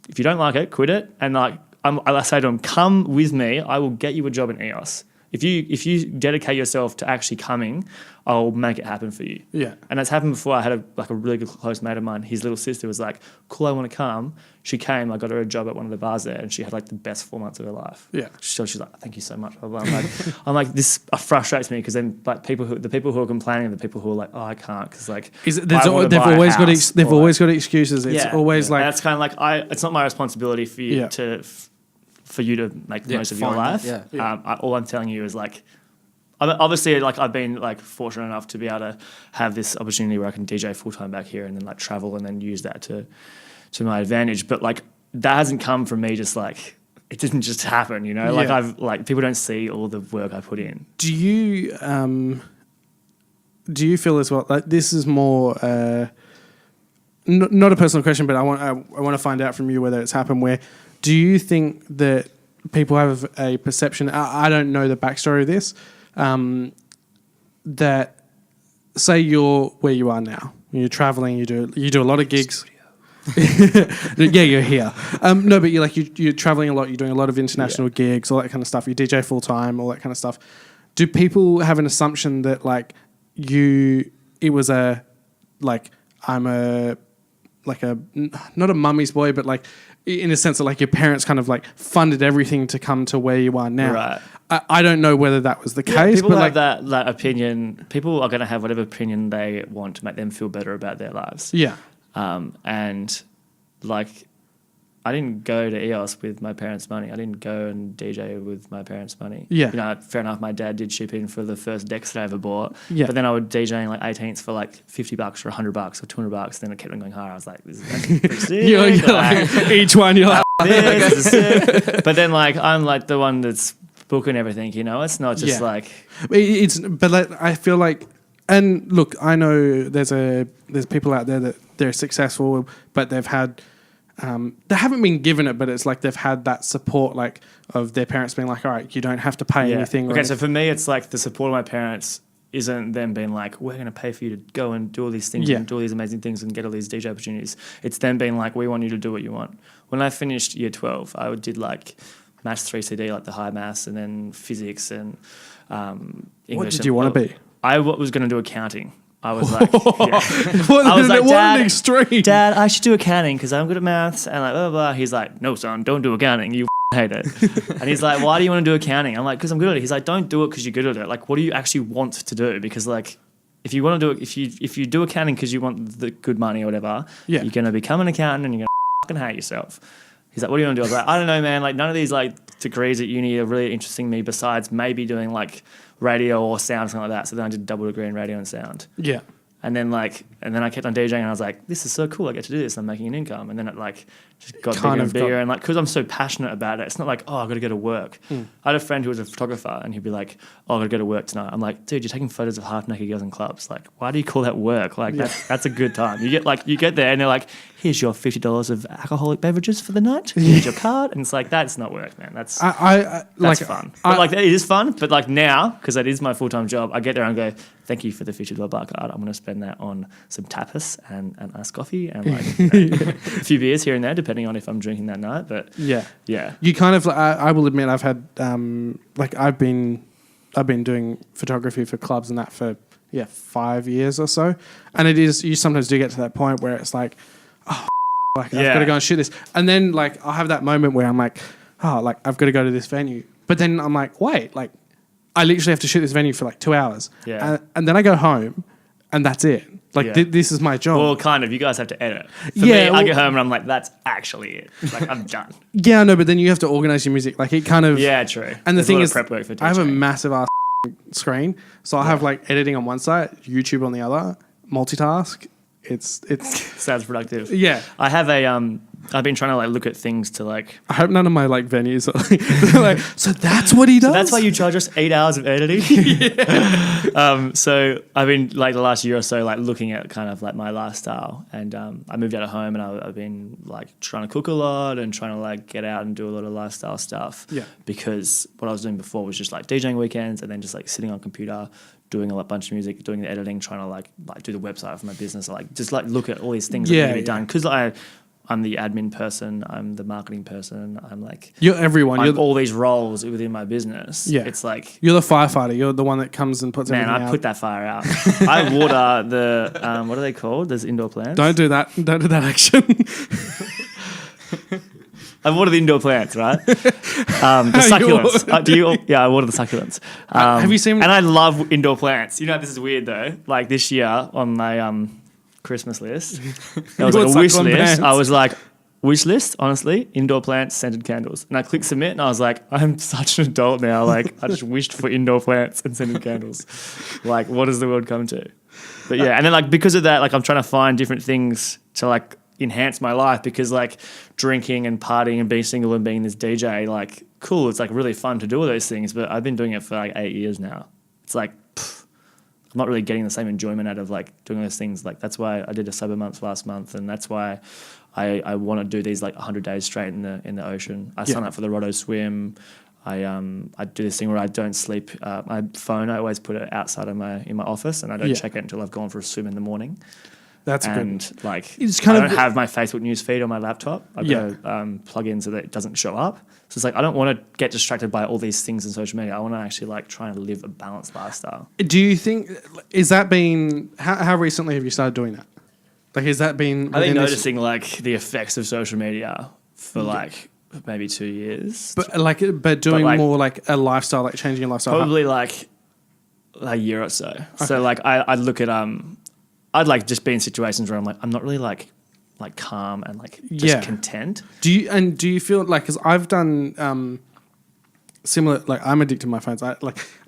If you don't like it, quit it. And like, I say to them, come with me. I will get you a job in EOS. If you dedicate yourself to actually coming, I'll make it happen for you. Yeah. And that's happened before. I had a really good close mate of mine. His little sister was like, cool, I want to come. She came. I got her a job at one of the bars there and she had like the best 4 months of her life. Yeah. So she's like, thank you so much. Blah, blah. I'm like, this frustrates me because then like the people who are complaining, the people who are like, oh, I can't because like they've always got excuses. It's always like... And that's kind of like, it's not my responsibility for you for you to make the most of your life. All I'm telling you is like, obviously, like I've been like fortunate enough to be able to have this opportunity where I can DJ full time back here and then like travel and then use that to my advantage. But like that hasn't come from me just like it didn't just happen, you know. Like I've like people don't see all the work I put in. Do you feel as well like this is more not a personal question, but I want to find out from you whether it's happened where. Do you think that people have a perception? I don't know the backstory of this. That say you're where you are now, you're traveling, you do a lot of gigs. You're here. No, but you're traveling a lot. You're doing a lot of international gigs, all that kind of stuff. You DJ full time, all that kind of stuff. Do people have an assumption that like it was a like I'm a like a not a mummy's boy, but like. In a sense that like your parents kind of like funded everything to come to where you are now. Right. I don't know whether that was the case. People but have that opinion. People are going to have whatever opinion they want to make them feel better about their lives. Yeah. And like, I didn't go to EOS with my parents' money. I didn't go and DJ with my parents' money. Yeah. You know, fair enough, my dad did chip in for the first decks that I ever bought. Yeah. But then I would DJing like 18s for like $50 or $100 or $200. Then it kept on going higher. I was like, this is actually pretty sick. You're like, each one, you're like, this is sick. But then like, I'm like the one that's booking everything, you know? It's not just like... But like, I feel like, and look, I know there's people out there that they're successful, but they've had... they haven't been given it, but it's like they've had that support, like of their parents being like, all right, you don't have to pay anything. Okay, so for me, it's like the support of my parents isn't them being like, we're going to pay for you to go and do all these things and do all these amazing things and get all these DJ opportunities. It's them being like, we want you to do what you want. When I finished year 12, I did like Maths 3 CD, like the high maths, and then physics and English. What did you want to be? I was going to do accounting. I was like, what an extreme. Dad, I should do accounting because I'm good at maths and like blah, blah, blah. He's like, no, son, don't do accounting. You hate it. And he's like, why do you want to do accounting? I'm like, because I'm good at it. He's like, don't do it because you're good at it. Like, what do you actually want to do? Because like, if you want to do it, if you do accounting because you want the good money or whatever, you're going to become an accountant and you're going to fucking hate yourself. He's like, what do you want to do? I was like, I don't know, man. Like, none of these like degrees at uni are really interesting me besides maybe doing like radio or sound, something like that. So then I did a double degree in radio and sound. Yeah. And then I kept on DJing and I was like, this is so cool. I get to do this. I'm making an income. And then it like just got bigger and bigger. And like, because I'm so passionate about it, it's not like, oh, I've got to go to work. I had a friend who was a photographer and he'd be like, oh, I've got to go to work tonight. I'm like, dude, you're taking photos of half naked girls in clubs. Like, why do you call that work? Like that's a good time. You get there and they're like, here's your $50 of alcoholic beverages for the night. Here's your card. And it's like, that's not work, man. That's fun. But like, it is fun. But like now, because that is my full-time job, I get there and go, thank you for the $50 bar card. I'm going to spend that on some tapas and iced coffee and like a few beers here and there, depending on if I'm drinking that night. But yeah, you kind of. I will admit, I've had I've been doing photography for clubs and that for 5 years or so, and it is, you sometimes do get to that point where it's like, oh, like I've got to go and shoot this, and then like I'll have that moment where I'm like, oh, like I've got to go to this venue, but then I'm like, wait, like I literally have to shoot this venue for like 2 hours. Yeah. And then I go home and that's it. Like this is my job. Well, kind of. You guys have to edit. For me, I get home and I'm like, that's actually it. Like, I'm done. Yeah, no, but then you have to organize your music. Like it kind of... Yeah, true. And There's the thing is, prep work for I have a massive ass screen. So I have like editing on one side, YouTube on the other, multitask. It's sounds productive. Yeah. I have I've been trying to like look at things to like... I hope none of my like venues are like, so that's what he does? So that's why you charge us 8 hours of editing? So I've been like the last year or so like looking at kind of like my lifestyle, and I moved out of home and I've been like trying to cook a lot and trying to like get out and do a lot of lifestyle stuff. Yeah. Because what I was doing before was just like DJing weekends and then just like sitting on a computer doing a bunch of music, doing the editing, trying to like do the website for my business, like just like look at all these things that need to be done. Because I'm the admin person, I'm the marketing person, I'm like... You're everyone. You're all these roles within my business. Yeah. It's like... You're the firefighter. You're the one that comes and puts everything out. Man, I put that fire out. I water the... what are they called? Those indoor plants? Don't do that. Don't do that action. I water the indoor plants, right? The succulents. I water the succulents. Have you seen... And I love indoor plants. You know, this is weird though. Like this year on my... Christmas list. There was like a wish list. I was like, wish list, honestly, indoor plants, scented candles. And I clicked submit and I was like, I'm such an adult now. Like, I just wished for indoor plants and scented candles. Like, what does the world come to? But yeah, and then like because of that, like I'm trying to find different things to like enhance my life, because like drinking and partying and being single and being this DJ, like cool, it's like really fun to do all those things, but I've been doing it for like 8 years now. It's like, I'm not really getting the same enjoyment out of like doing those things. Like that's why I did a sober month last month, and that's why I want to do these like 100 days straight in the ocean. I sign up for the Roto Swim. I do this thing where I don't sleep. My phone, I always put it outside of in my office, and I don't check it until I've gone for a swim in the morning. That's good. Like, it's kind I don't have my Facebook news feed on my laptop. I've got plug in so that it doesn't show up. So it's like I don't want to get distracted by all these things on social media. I want to actually like try and live a balanced lifestyle. Do you think is that been how recently have you started doing that? Like, has that been? I've been noticing like the effects of social media for like maybe 2 years. But doing more like a lifestyle, like changing your lifestyle. Probably like a year or so. Okay. So like I'd look at I'd like just be in situations where I'm like, I'm not really like like calm and like just content. Do you feel like, because I've done similar, like I'm addicted to my phones. I'm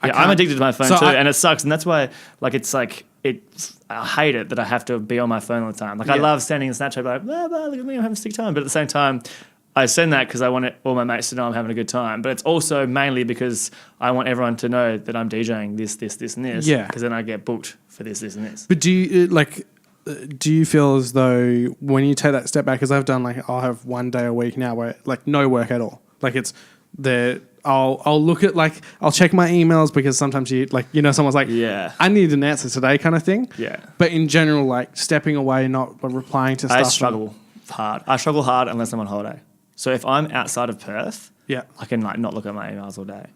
addicted to my phone too, and it sucks. And that's why like I hate it that I have to be on my phone all the time. Like I love sending a Snapchat like, blah, blah, look at me, I'm having a sick time. But at the same time, I send that because I want all my mates to know I'm having a good time. But it's also mainly because I want everyone to know that I'm DJing this, and this. Yeah. Because then I get booked for this, and this. But do you feel as though when you take that step back, because I've done like, I'll have one day a week now where like no work at all. Like it's I'll look at like, I'll check my emails because sometimes someone's like, I need an answer today kind of thing. Yeah. But in general, like stepping away, not replying to stuff. I struggle hard unless I'm on holiday. So if I'm outside of Perth, I can like not look at my emails all day.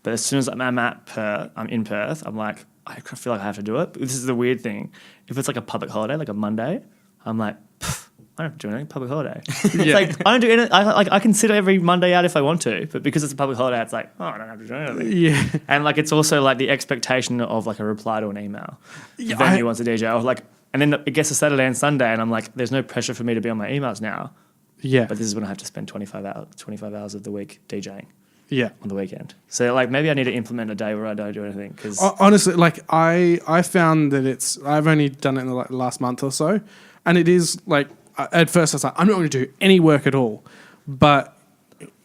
But as soon as I'm in Perth, I'm like, I feel like I have to do it. But this is the weird thing. If it's like a public holiday, like a Monday, I'm like, I don't have to do anything. Public holiday. It's like I don't do anything. I can sit every Monday out if I want to, but because it's a public holiday, it's like, I don't have to do anything. Yeah. And like it's also like the expectation of like a reply to an email. The venue wants a DJ, or like, and then it gets to Saturday and Sunday, and I'm like, there's no pressure for me to be on my emails now. Yeah. But this is when I have to spend 25 hours of the week DJing. Yeah. On the weekend. So like maybe I need to implement a day where I don't do anything. Because honestly, like I found that I've only done it in the last month or so, and it is like, at first I was like, I'm not going to do any work at all. But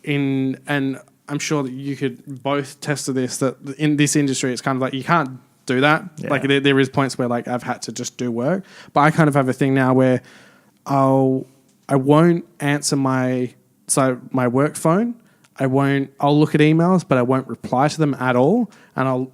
and I'm sure that you could both test to this, that in this industry it's kind of like you can't do that. Yeah. Like there is points where like I've had to just do work. But I kind of have a thing now where I won't answer my work phone. I'll look at emails, but I won't reply to them at all. And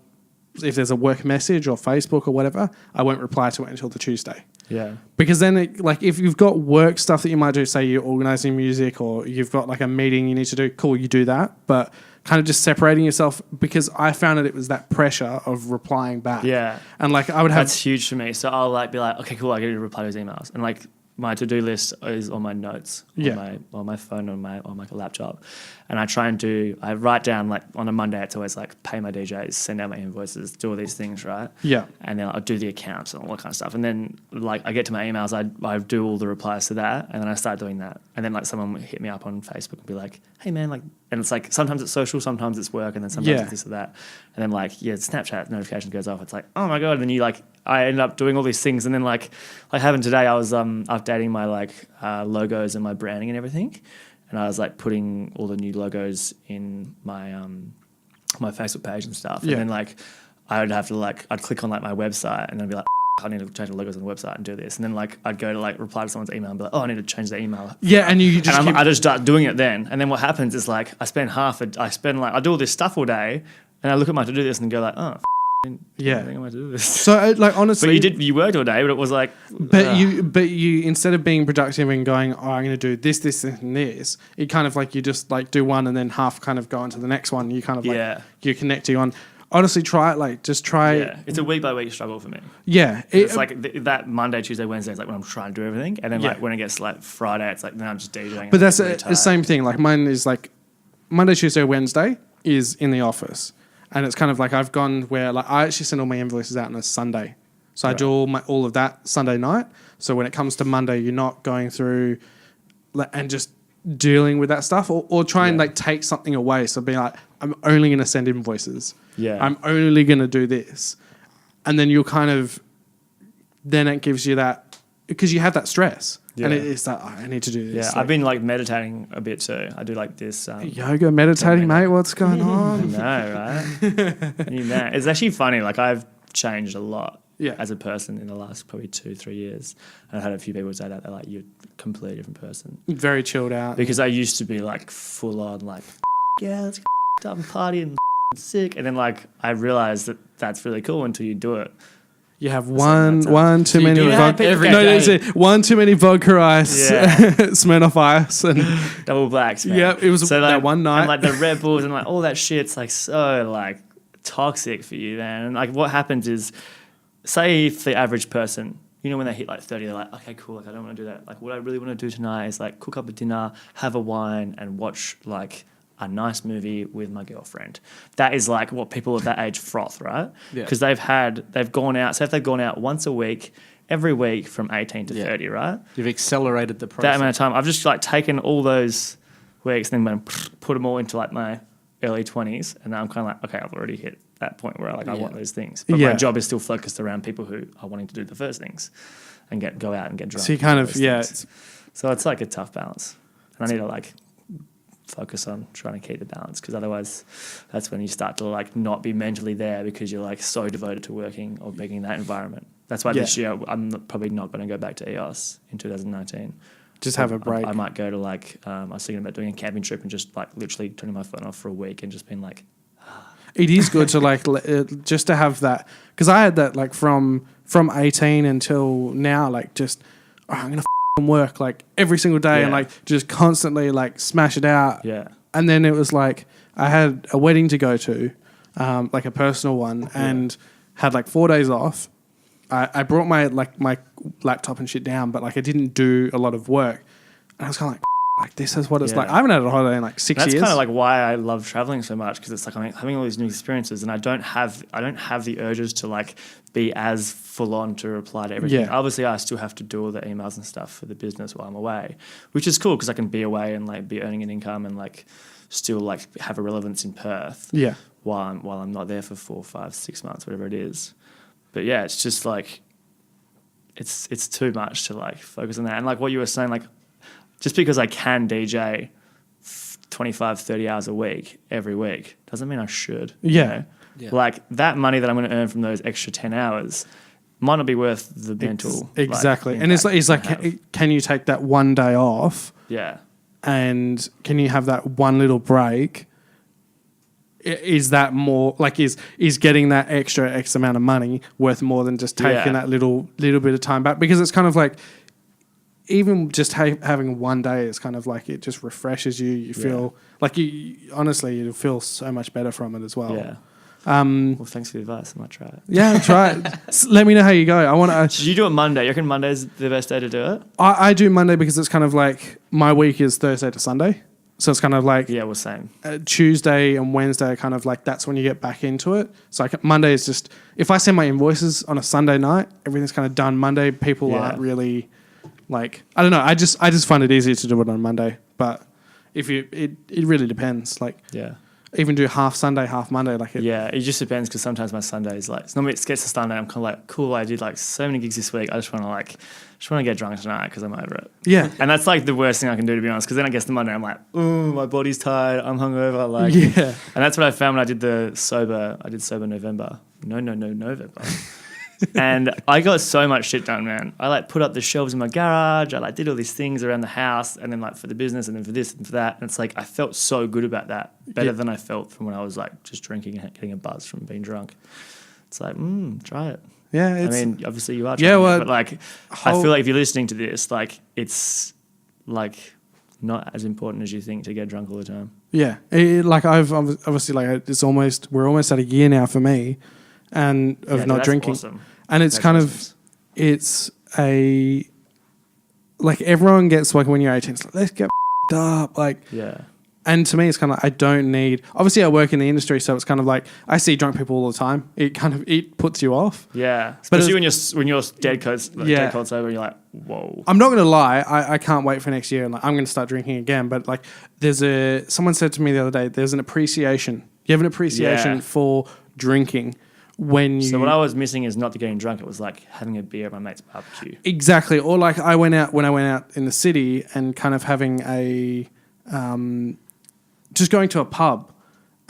if there's a work message or Facebook or whatever, I won't reply to it until the Tuesday. Yeah. Because then if you've got work stuff that you might do, say you're organising music or you've got like a meeting you need to do, cool, you do that. But kind of just separating yourself, because I found it was that pressure of replying back. Yeah. And like I would have... That's huge for me. So I'll like be like, okay, cool, I get to reply to his emails. And like my to-do list is on my notes, on my phone, on my laptop. And I write down like on a Monday, it's always like pay my DJs, send out my invoices, do all these things, right? Yeah. And then I'll do the accounts and all that kind of stuff. And then like I get to my emails, I do all the replies to that, and then I start doing that. And then like someone would hit me up on Facebook and be like, hey man, like, and it's like sometimes it's social, sometimes it's work, and then sometimes it's this or that. And then like, Snapchat notification goes off. It's like, oh my God. And then I end up doing all these things. And then like happened today, I was updating my like logos and my branding and everything. And I was like putting all the new logos in my my Facebook page and stuff. And then like I'd have to I'd click on like my website and then I'd be like, I need to change the logos on the website and do this. And then like I'd go to like reply to someone's email and be like, oh, I need to change the email. Yeah, and I just start doing it then. And then what happens is like I do all this stuff all day, and I look at my to-do list and go like, oh, I think I might do this. So like honestly, but you worked all day, but it was like, but you instead of being productive and going, oh, I'm going to do this, and this, it kind of like you just like do one and then half kind of go on to the next one. You kind of like you're connecting on. Honestly, try it. Like just try. Yeah, it's a week by week struggle for me. Yeah, it's like that Monday, Tuesday, Wednesday is like when I'm trying to do everything, and then like when it gets like Friday, it's like then I'm just DJing. But that's the same thing. Like mine is like Monday, Tuesday, Wednesday is in the office. And it's kind of like I've gone where like I actually send all my invoices out on a Sunday. So I do all of that Sunday night. So when it comes to Monday, you're not going through and just dealing with that stuff or try and like take something away. So be like, I'm only going to send invoices. Yeah. I'm only going to do this. And then you'll kind of, then it gives you that, because you have that stress. Yeah. And it's that, I need to do this. Yeah, like, I've been like meditating a bit too. I do like this. Yoga, meditating, mate, what's going on? I know, right? It's actually funny. Like I've changed a lot as a person in the last probably 2-3 years. And I've had a few people say that. They're like, you're a completely different person. Very chilled out. Because I used to be like full on like, let's get up and party and sick. And then like I realized that that's really cool until you do it. You have one too many vodka. One too many vodka ice, Smirnoff Ice, and double blacks. Man. Yeah, it was so that one night, and like the Red Bulls and like all that shit. It's like so like toxic for you, man. And like what happens is, say if the average person, you know, when they hit like 30, they're like, okay, cool, like I don't want to do that. Like what I really want to do tonight is like cook up a dinner, have a wine, and watch like a nice movie with my girlfriend. That is like what people of that age froth, right? Because they've gone out. So if they've gone out once a week, every week from 18 to Yeah. 30, right? You've accelerated the process. That amount of time. I've just like taken all those weeks and then put them all into like my early 20s, and now I'm kind of like, okay, I've already hit that point where I want those things. But my job is still focused around people who are wanting to do the first things and go out and get drunk. So you kind of, So it's like a tough balance. And I need to like focus on trying to keep the balance, because otherwise that's when you start to like not be mentally there because you're like so devoted to working or being in that environment. That's why this year I'm probably not going to go back to EOS in 2019. Just have a break. I might go to like, I was thinking about doing a camping trip and just like literally turning my phone off for a week and just being like, It is good to like just to have that, because I had that like from 18 until now, like just I'm gonna work like every single day and like just constantly like smash it out. Yeah. And then it was like I had a wedding to go to, like a personal one, and had like 4 days off. I brought my laptop and shit down, but like I didn't do a lot of work, and I was kind of like this is what it's like. I haven't had a holiday in like 6 years. That's kind of like why I love traveling so much, because it's like I'm having all these new experiences, and I don't have the urges to like be as full on to reply to everything. Yeah. Obviously, I still have to do all the emails and stuff for the business while I'm away, which is cool because I can be away and like be earning an income and like still like have a relevance in Perth. Yeah. While I'm not there for 4, 5, 6 months, whatever it is. But yeah, it's just like it's too much to like focus on that. And like what you were saying, like just because I can DJ 25, 30 hours a week every week doesn't mean I should. Yeah. You know? Like that money that I'm going to earn from those extra 10 hours might not be worth the mental. Exactly. Like, and it's like, can you take that one day off? Yeah. And can you have that one little break? Is that more like is getting that extra X amount of money worth more than just taking that little bit of time back? Because it's kind of like even just having one day is kind of like it just refreshes you. You feel like honestly you feel so much better from it as well. Yeah. Well, thanks for the advice. I might try it. Yeah, try it. Let me know how you go. I want to. Should you do it Monday? You reckon Monday's the best day to do it? I do Monday because it's kind of like my week is Thursday to Sunday. So it's kind of like well, same. Tuesday and Wednesday are kind of like that's when you get back into it. So Monday is just if I send my invoices on a Sunday night, everything's kind of done. Monday people aren't really like I don't know. I just find it easier to do it on Monday. But if it really depends. Like even do half Sunday, half Monday. Like it just depends because sometimes my Sunday is like normally it gets to Sunday. I'm kind of like cool. I did like so many gigs this week. I just want to get drunk tonight because I'm over it. Yeah. And that's like the worst thing I can do, to be honest, because then I guess the Monday I'm like, oh, my body's tired. I'm hungover. Like, and that's what I found when I did sober November. No, November. And I got so much shit done, man. I like put up the shelves in my garage. I like did all these things around the house and then like for the business and then for this and for that. And it's like I felt so good about that. Better than I felt from when I was like just drinking and getting a buzz from being drunk. It's like, try it. Yeah, I mean, obviously you are trying it, but like, I feel like if you're listening to this, like, it's like not as important as you think to get drunk all the time. Yeah, like I've obviously like we're almost at a year now for me, and of not drinking, awesome. And it's kind of it's a like everyone gets like when you're 18, it's like let's get up, like And to me, it's kind of like, I don't need... Obviously, I work in the industry, so it's kind of like I see drunk people all the time. It puts you off. Yeah. Especially when you're dead cold sober and you're like, whoa. I'm not going to lie. I can't wait for next year and like I'm going to start drinking again. But like someone said to me the other day, there's an appreciation. You have an appreciation for drinking when you... So what I was missing is not the getting drunk. It was like having a beer at my mate's barbecue. Exactly. Or like when I went out in the city and kind of having a... just going to a pub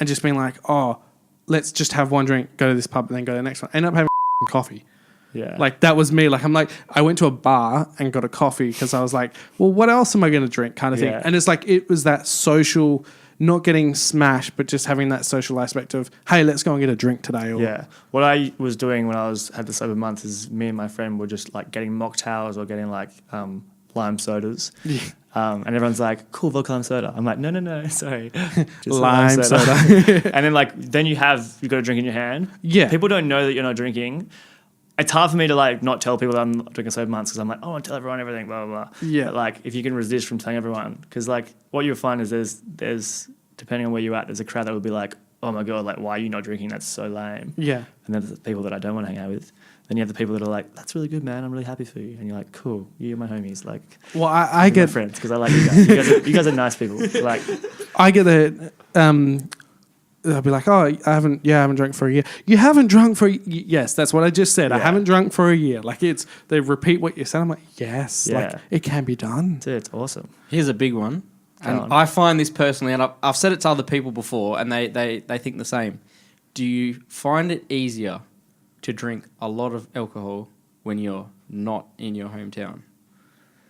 and just being like, oh, let's just have one drink, go to this pub and then go to the next one. End up having coffee. Yeah. Like that was me. Like I went to a bar and got a coffee because I was like, well, what else am I going to drink kind of thing. And it's like, it was that social, not getting smashed, but just having that social aspect of, hey, let's go and get a drink today. Or, What I was doing when I had the sober month is me and my friend were just like getting mocktails or getting like lime sodas. Yeah. And everyone's like, cool, vodka lime soda. I'm like, no, sorry. Just lime soda. And then you've got a drink in your hand. Yeah. People don't know that you're not drinking. It's hard for me to like not tell people that I'm not drinking sober months because I'm like, I want to tell everyone everything, blah, blah, blah. Yeah. But like if you can resist from telling everyone, because like what you'll find is there's depending on where you're at, there's a crowd that will be like, oh my God, like, why are you not drinking? That's so lame. Yeah. And then there's the people that I don't want to hang out with. Then you have the people that are like, that's really good, man. I'm really happy for you. And you're like, cool, you're my homies. Like, Well, I you're get my friends because I like you guys. You guys are nice people. Like, I get that. They'll be like, oh, I haven't drunk for a year. You haven't drunk for yes, that's what I just said. I Yeah. haven't drunk for a year. Like they repeat what you said. I'm like, yes, Yeah. like it can be done. dude, it's awesome. Here's a big one. Go And on. I find this personally, and I've said it to other people before, and they think the same. Do you find it easier to drink a lot of alcohol when you're not in your hometown?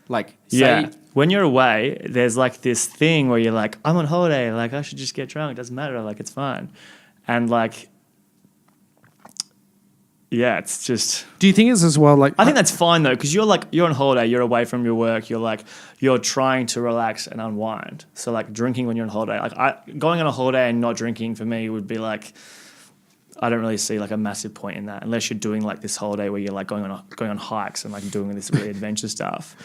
Like, say, When you're away, there's like this thing where you're like, I'm on holiday, like I should just get drunk. It doesn't matter, like it's fine. And like, yeah, it's just. Do you think it's as well like? I think that's fine though, because you're on holiday, you're away from your work, you're trying to relax and unwind. So like drinking when you're on holiday, like going on a holiday and not drinking for me would be like, I don't really see like a massive point in that unless you're doing like this holiday where you're like going on hikes and like doing this really adventure stuff.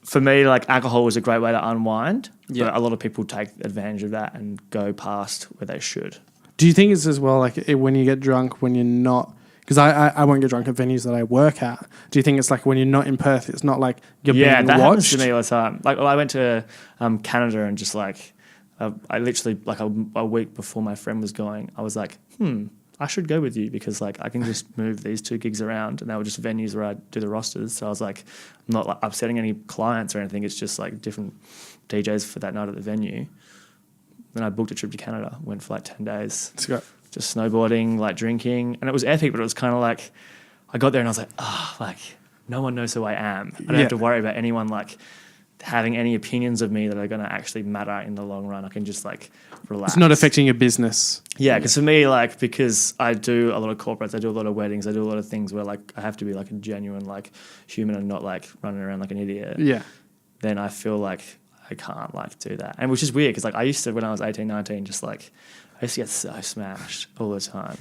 For me, like alcohol is a great way to unwind. Yeah. But a lot of people take advantage of that and go past where they should. Do you think it's as well like when you get drunk when you're not? Because I won't get drunk at venues that I work at. Do you think it's like when you're not in Perth, it's not like you're being that watched? happens to me all the time. Like, I went to Canada and just like, I literally like a week before my friend was going, I was like, I should go with you because like I can just move these 2 gigs around, and they were just venues where I do the rosters. So I was like, I'm not like upsetting any clients or anything. It's just like different DJs for that night at the venue. Then I booked a trip to Canada, went for like 10 days. Let's go. Just snowboarding, like drinking, and it was epic. But it was kind of like, I got there and I was like, like no one knows who I am. I don't have to worry about anyone like having any opinions of me that are going to actually matter in the long run. I can just like relax. It's not affecting your business. Yeah, because for me, like, because I do a lot of corporates, I do a lot of weddings, I do a lot of things where like I have to be like a genuine like human and not like running around like an idiot. Yeah. Then I feel like I can't like do that, and which is weird because like I used to when I was 18, 19, just like I used to get so smashed all the time.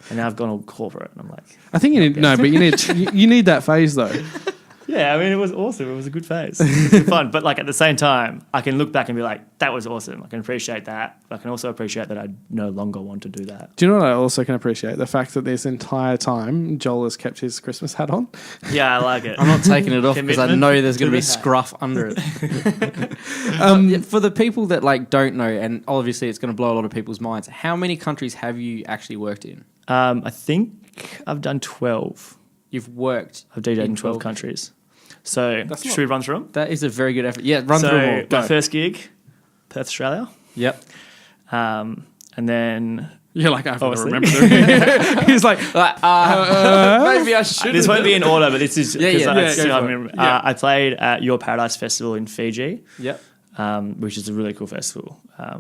And now I've gone all corporate, and I'm like, I think you need but you need that phase though. yeah, I mean, it was awesome. It was a good phase. It was good fun. But like at the same time, I can look back and be like, that was awesome. I can appreciate that. But I can also appreciate that I no longer want to do that. Do you know what I also can appreciate? The fact that this entire time Joel has kept his Christmas hat on. Yeah, I like it. I'm not taking it off because I Commitment know there's going to be to the hat. scruff under it. For the people that like don't know, and obviously it's going to blow a lot of people's minds, how many countries have you actually worked in? I think I've done 12. You've worked. I've DJed in 12 countries. So should we run through them? That is a very good effort. Yeah, run through them all. My Go. first gig, Perth, Australia. Yep. And then You're like, I have to Obviously. remember the He's like, Maybe I should. this won't be in order, but this is because yeah, I go still for haven't it. remembered. Yeah. I played at Your Paradise Festival in Fiji, Yep. which is a really cool festival. I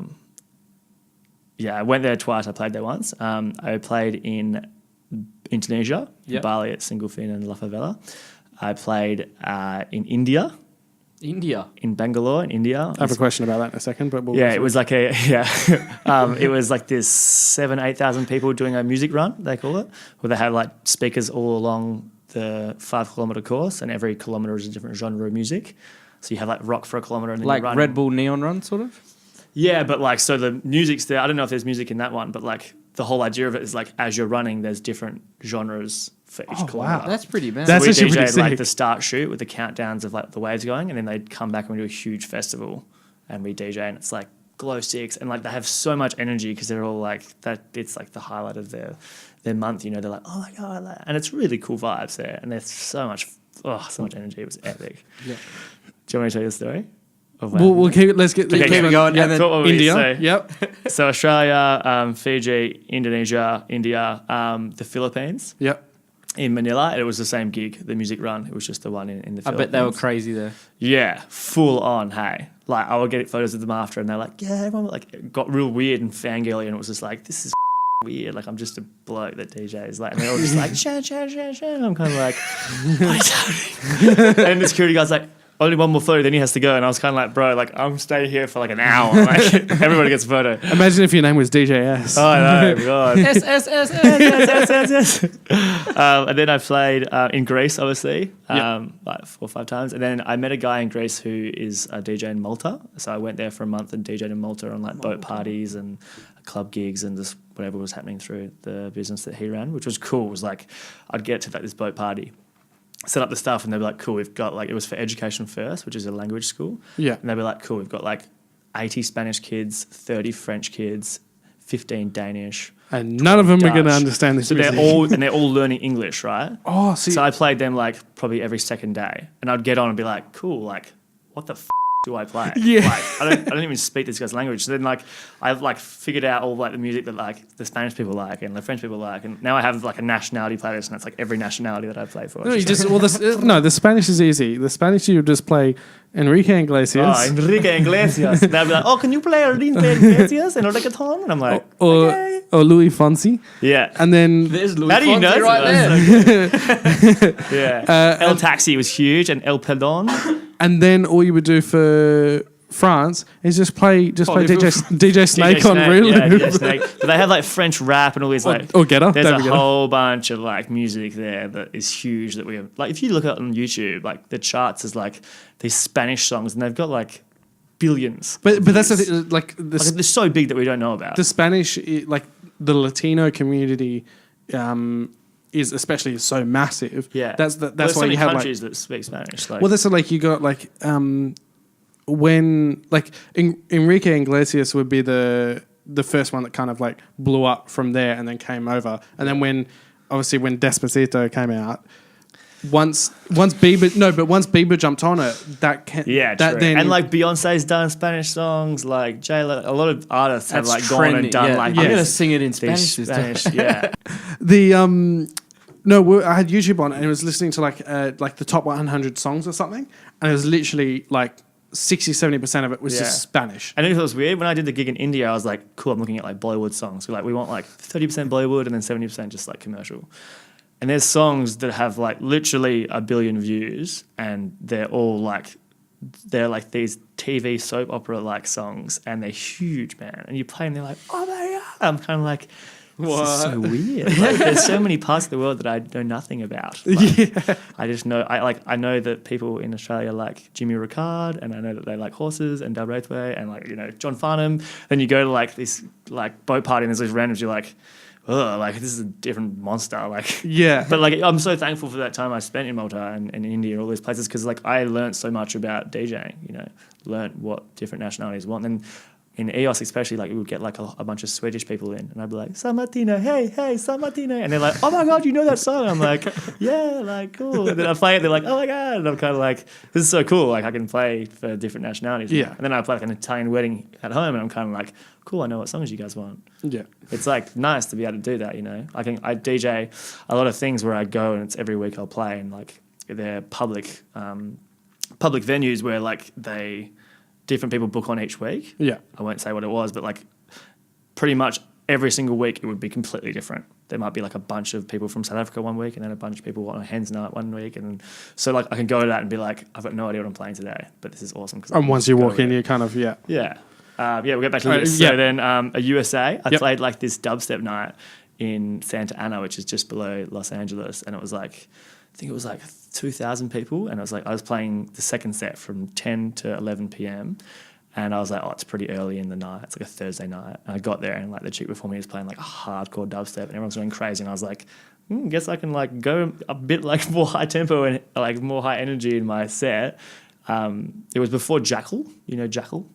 went there twice. I played there once. I played in Indonesia, Yep. Bali at Singlefin and La Favela. I played in India, India. in Bangalore, in India. I have a question about that in a second, but we'll Yeah, it was like it was like this 7,000-8,000 people doing a music run, they call it, where they had like speakers all along the 5-kilometer course, and every kilometer is a different genre of music. So you have like rock for a kilometer, and then Like you run. Red Bull Neon Run, sort of? Yeah, but like, so the music's there. I don't know if there's music in that one, but like the whole idea of it is like as you're running, there's different genres for each kilometer. wow. That's pretty bad. That's we actually pretty DJ'd like sick. the start shoot with the countdowns of like the waves going, and then they'd come back and we do a huge festival, and we DJ, and it's like glow sticks, and like they have so much energy because they're all like that. It's like the highlight of their month. You know, they're like, oh my god, and it's really cool vibes there, and there's so much energy. It was epic. Yeah. Do you want me to tell you the story? We'll keep it. Let's keep Okay, it going. yeah, And then that's what we India. say. Yep. So Australia, Fiji, Indonesia, India, the Philippines. Yep. In Manila, it was the same gig, the music run. It was just the one in the I Philippines. bet they were crazy there. Yeah, full on, hey. Like, I would get photos of them after, and they're like, yeah, everyone like it got real weird and fangirly, and it was just like, this is weird. Like, I'm just a bloke that DJs. Like, and they're all just like, Shan, Shan, Shan, Shan. I'm kind of like, what is happening? And the security guy's like, only one more photo, then he has to go. And I was kind of like, bro, like, I'm staying here for like an hour. Like, everybody gets a photo. Imagine if your name was DJ S. Oh, no, God. S. And then I played in Greece, obviously, like 4 or 5 times. And then I met a guy in Greece who is a DJ in Malta. So I went there for a month and DJed in Malta on like boat parties and club gigs and just whatever was happening through the business that he ran, which was cool. It was like I'd get to like this boat party, set up the stuff, and they'd be like, cool, we've got like, it was for Education First, which is a language school. Yeah. And they'd be like, cool, we've got like 80 Spanish kids, 30 French kids, 15 Danish. And none of them are going to Dutch. understand this So music. they're all learning English, right? Oh, see. So I played them like probably every second day, and I'd get on and be like, cool, like what the do I play? Yeah. Like, I don't even speak this guy's language. So then like I've like figured out all like the music that like the Spanish people like and the French people like, and now I have like a nationality playlist, and it's like every nationality that I play for. No, the Spanish is easy. The Spanish you just play Enrique Iglesias. Oh, Enrique Iglesias. They'll be like, oh, can you play Enrique Iglesias and a reggaeton? And I'm like, okay. Or Louis Fonsi. Yeah. And then There's Louis How do you know Fonsi right that? there. Yeah. El Taxi was huge, and El Perdón. and then all you would do for France is just play DJ Snake on real loop. DJ Snake. But they have like French rap and all these like. Or Guetta. There's David a Guetta. whole bunch of like music there that is huge that we have. Like if you look at on YouTube, like the charts is like these Spanish songs, and they've got like billions. But that's the thing, like Like they're so big that we don't know about. the Spanish, like the Latino community, is especially so massive. Yeah. That's There's why so many you have like. countries that speak Spanish. Like, Well, that's like you got like when like Enrique Iglesias would be the first one that kind of like blew up from there and then came over, and then when Despacito came out, once Bieber jumped on it, that true. then And like Beyonce's done Spanish songs, like J-Lo, a lot of artists have like That's gone and trending, done yeah. like I'm Yes. going to sing it in these Spanish this time. Spanish, yeah. I had YouTube on and I was listening to like the top 100 songs or something, and it was literally like 60-70% of it was Yeah. just Spanish. And it was weird when I did the gig in India. I was like, cool, I'm looking at like Bollywood songs. So like we want like 30% Bollywood and then 70% just like commercial. And there's songs that have like literally 1 billion views, and they're like these TV soap opera like songs, and they're huge, man. And you play them, they're like, oh my god! I'm kind of like, this is so weird. Like, there's so many parts of the world that I know nothing about. Like, I just know I know that people in Australia like Jimmy Ricard, and I know that they like horses and Darby, and like John Farnham. Then you go to like this like boat party, and there's these randoms. You're like, oh, like this is a different monster. Like, Yeah. But like, I'm so thankful for that time I spent in Malta and in India and all these places, because like I learned so much about DJing. Learned what different nationalities want. And in EOS especially, like we would get like a bunch of Swedish people in, and I'd be like, San Martino, hey, San Martino, and they're like, oh my god, you know that song? I'm like, yeah, like cool. And then I play it, they're like, oh my god, and I'm kind of like, this is so cool. Like I can play for different nationalities. Yeah. And then I play like an Italian wedding at home, and I'm kind of like, cool, I know what songs you guys want. Yeah. It's like nice to be able to do that, I DJ a lot of things where I go and it's every week I'll play, and like they're public venues where like different people book on each week. Yeah. I won't say what it was, but like pretty much every single week it would be completely different. There might be like a bunch of people from South Africa one week, and then a bunch of people on a Hens night one week, and so like I can go to that and be like, I've got no idea what I'm playing today, but this is awesome. And once you walk in, you kind of yeah, we'll get back to this. yeah. So then a USA, I Yep. played like this dubstep night in Santa Ana, which is just below Los Angeles, and it was like, I think it was like 2,000 people, and I was playing the second set from 10 to 11 p.m. And I was like, oh, it's pretty early in the night. It's like a Thursday night. And I got there, and like the chick before me was playing like a hardcore dubstep, and everyone's going crazy. And I was like, guess I can like go a bit like more high tempo and like more high energy in my set. It was before Jackal. You know Jackal?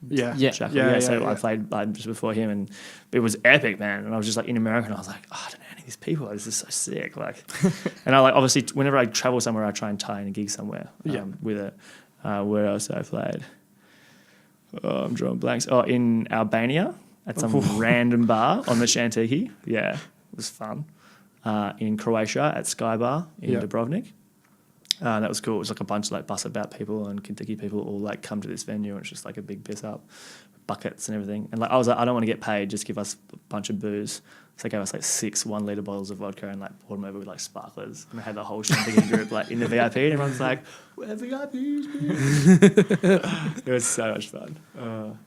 Yeah. Jackal. Yeah, So yeah. I played just before him, and it was epic, man. And I was just like in America, and I was like, oh, I don't know any of these people. This is so sick. Like, and I like obviously whenever I travel somewhere, I try and tie in a gig somewhere with it. Where else I played? Oh, I'm drawing blanks. Oh, in Albania at some random bar on the Shantiki. Yeah, it was fun. In Croatia at Sky Bar in Dubrovnik. That was cool. It was like a bunch of like Bus About people and Kentucky people all like come to this venue, and it's just like a big piss up, buckets and everything. And like I was like, I don't want to get paid, just give us a bunch of booze. So they gave us like 6 1-liter bottles of vodka and like poured them over with like sparklers. And they had the whole Shantiki group like in the VIP, and everyone's like, we're VIPs, man. It was so much fun. God,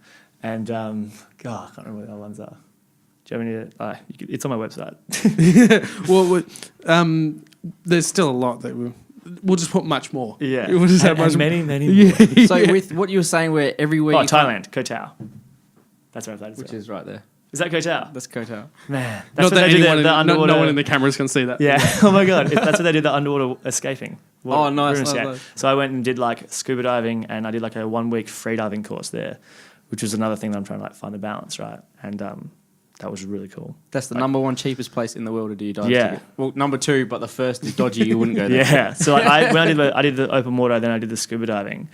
I can't remember what the other ones are. Do you have any? It's on my website. Well, there's still a lot that we'll just put much more. Yeah. We'll just have and much many more. So with what you were saying, where every week Oh, Thailand, Koh Tao. That's where I played. which is right there. Is that ģᴇʀᴇ? That's ģᴇʀᴇ. Man, Not that's that what they do anyone, the underwater. no one in the cameras can see that. Yeah. Oh my god, that's what they did the underwater escaping. Oh, nice, Ruinous, nice, yeah. nice. So I went and did like scuba diving, and I did like a 1 week free diving course there, which was another thing that I'm trying to like find a balance, right? And that was really cool. That's the number one cheapest place in the world to do dive. Yeah. Ticket. Well, number 2, but the first is dodgy. You wouldn't go there. Yeah. So like, when I did the open water, then I did the scuba diving.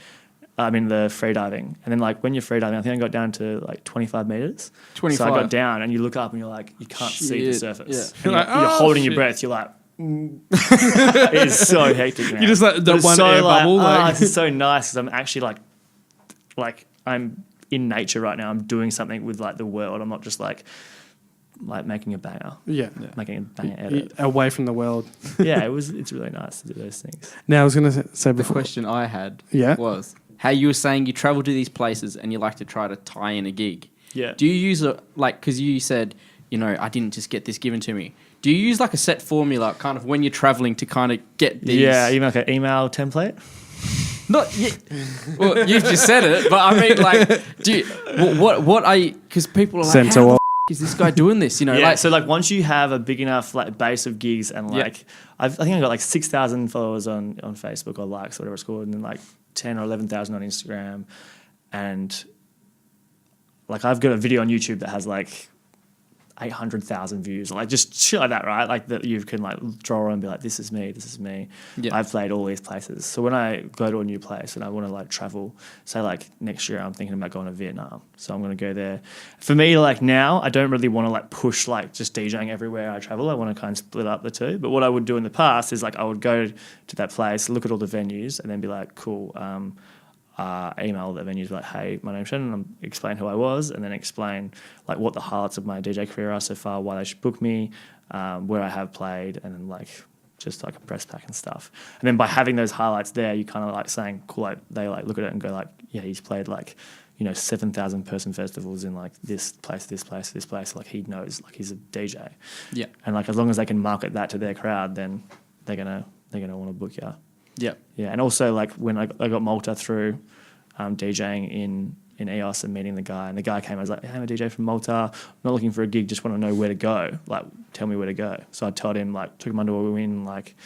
I mean the free diving, and then like when you're free diving, I think I got down to like 25 meters. 25. So I got down, and you look up, and you're like, you can't see the Shit. surface. Yeah. And You're like, you're holding your shit. breath. You're like, it is so hectic. Man. You just like the But it's one so air like, bubble. Like, this is so nice because I'm actually like I'm in nature right now. I'm doing something with like the world. I'm not just like making a banger. yeah. Making a banger edit. Away from the world. Yeah, it's really nice to do those things. Now I was going to say The before. question I had Yeah. was how you were saying you travel to these places and you like to try to tie in a gig. Yeah. Do you use because you said, I didn't just get this given to me. Do you use like a set formula kind of when you're traveling to kind of get these? Yeah, even like an email template. Not yet. Well, you've just said it, but I mean, like, do you, what are you, because people are like, Sent to how the what? is this guy doing this? Yeah, Like, so like once you have a big enough like base of gigs and Yeah. like I think I got like 6,000 followers on Facebook or likes, whatever it's called, and then like 10 or 11,000 on Instagram, and like I've got a video on YouTube that has like 800,000 views, like just shit like that, right? Like that you can like draw on and be like, this is me. Yeah. I've played all these places. So when I go to a new place and I want to like travel, say like next year I'm thinking about going to Vietnam, so I'm going to go there. For me, like now I don't really want to like push like just DJing everywhere I travel. I want to kind of split up the two. But what I would do in the past is like I would go to that place, look at all the venues, and then be like, cool. Email the venues like, hey, my name's Shannon, and explain who I was, and then explain like what the highlights of my DJ career are so far, why they should book me, where I have played, and then like just like a press pack and stuff. And then by having those highlights there, you kind of like saying, cool, like they like look at it and go like, yeah, he's played like 7,000 person festivals in like this place, like he knows, like he's a DJ. yeah, And like as long as they can market that to their crowd, then they're gonna want to book you. yeah, Yeah, and also like when I got Malta through DJing in EOS and meeting the guy, and the guy came, I was like, hey, I'm a DJ from Malta, I'm not looking for a gig, just want to know where to go, like tell me where to go. So I told him, like took him under a wing, like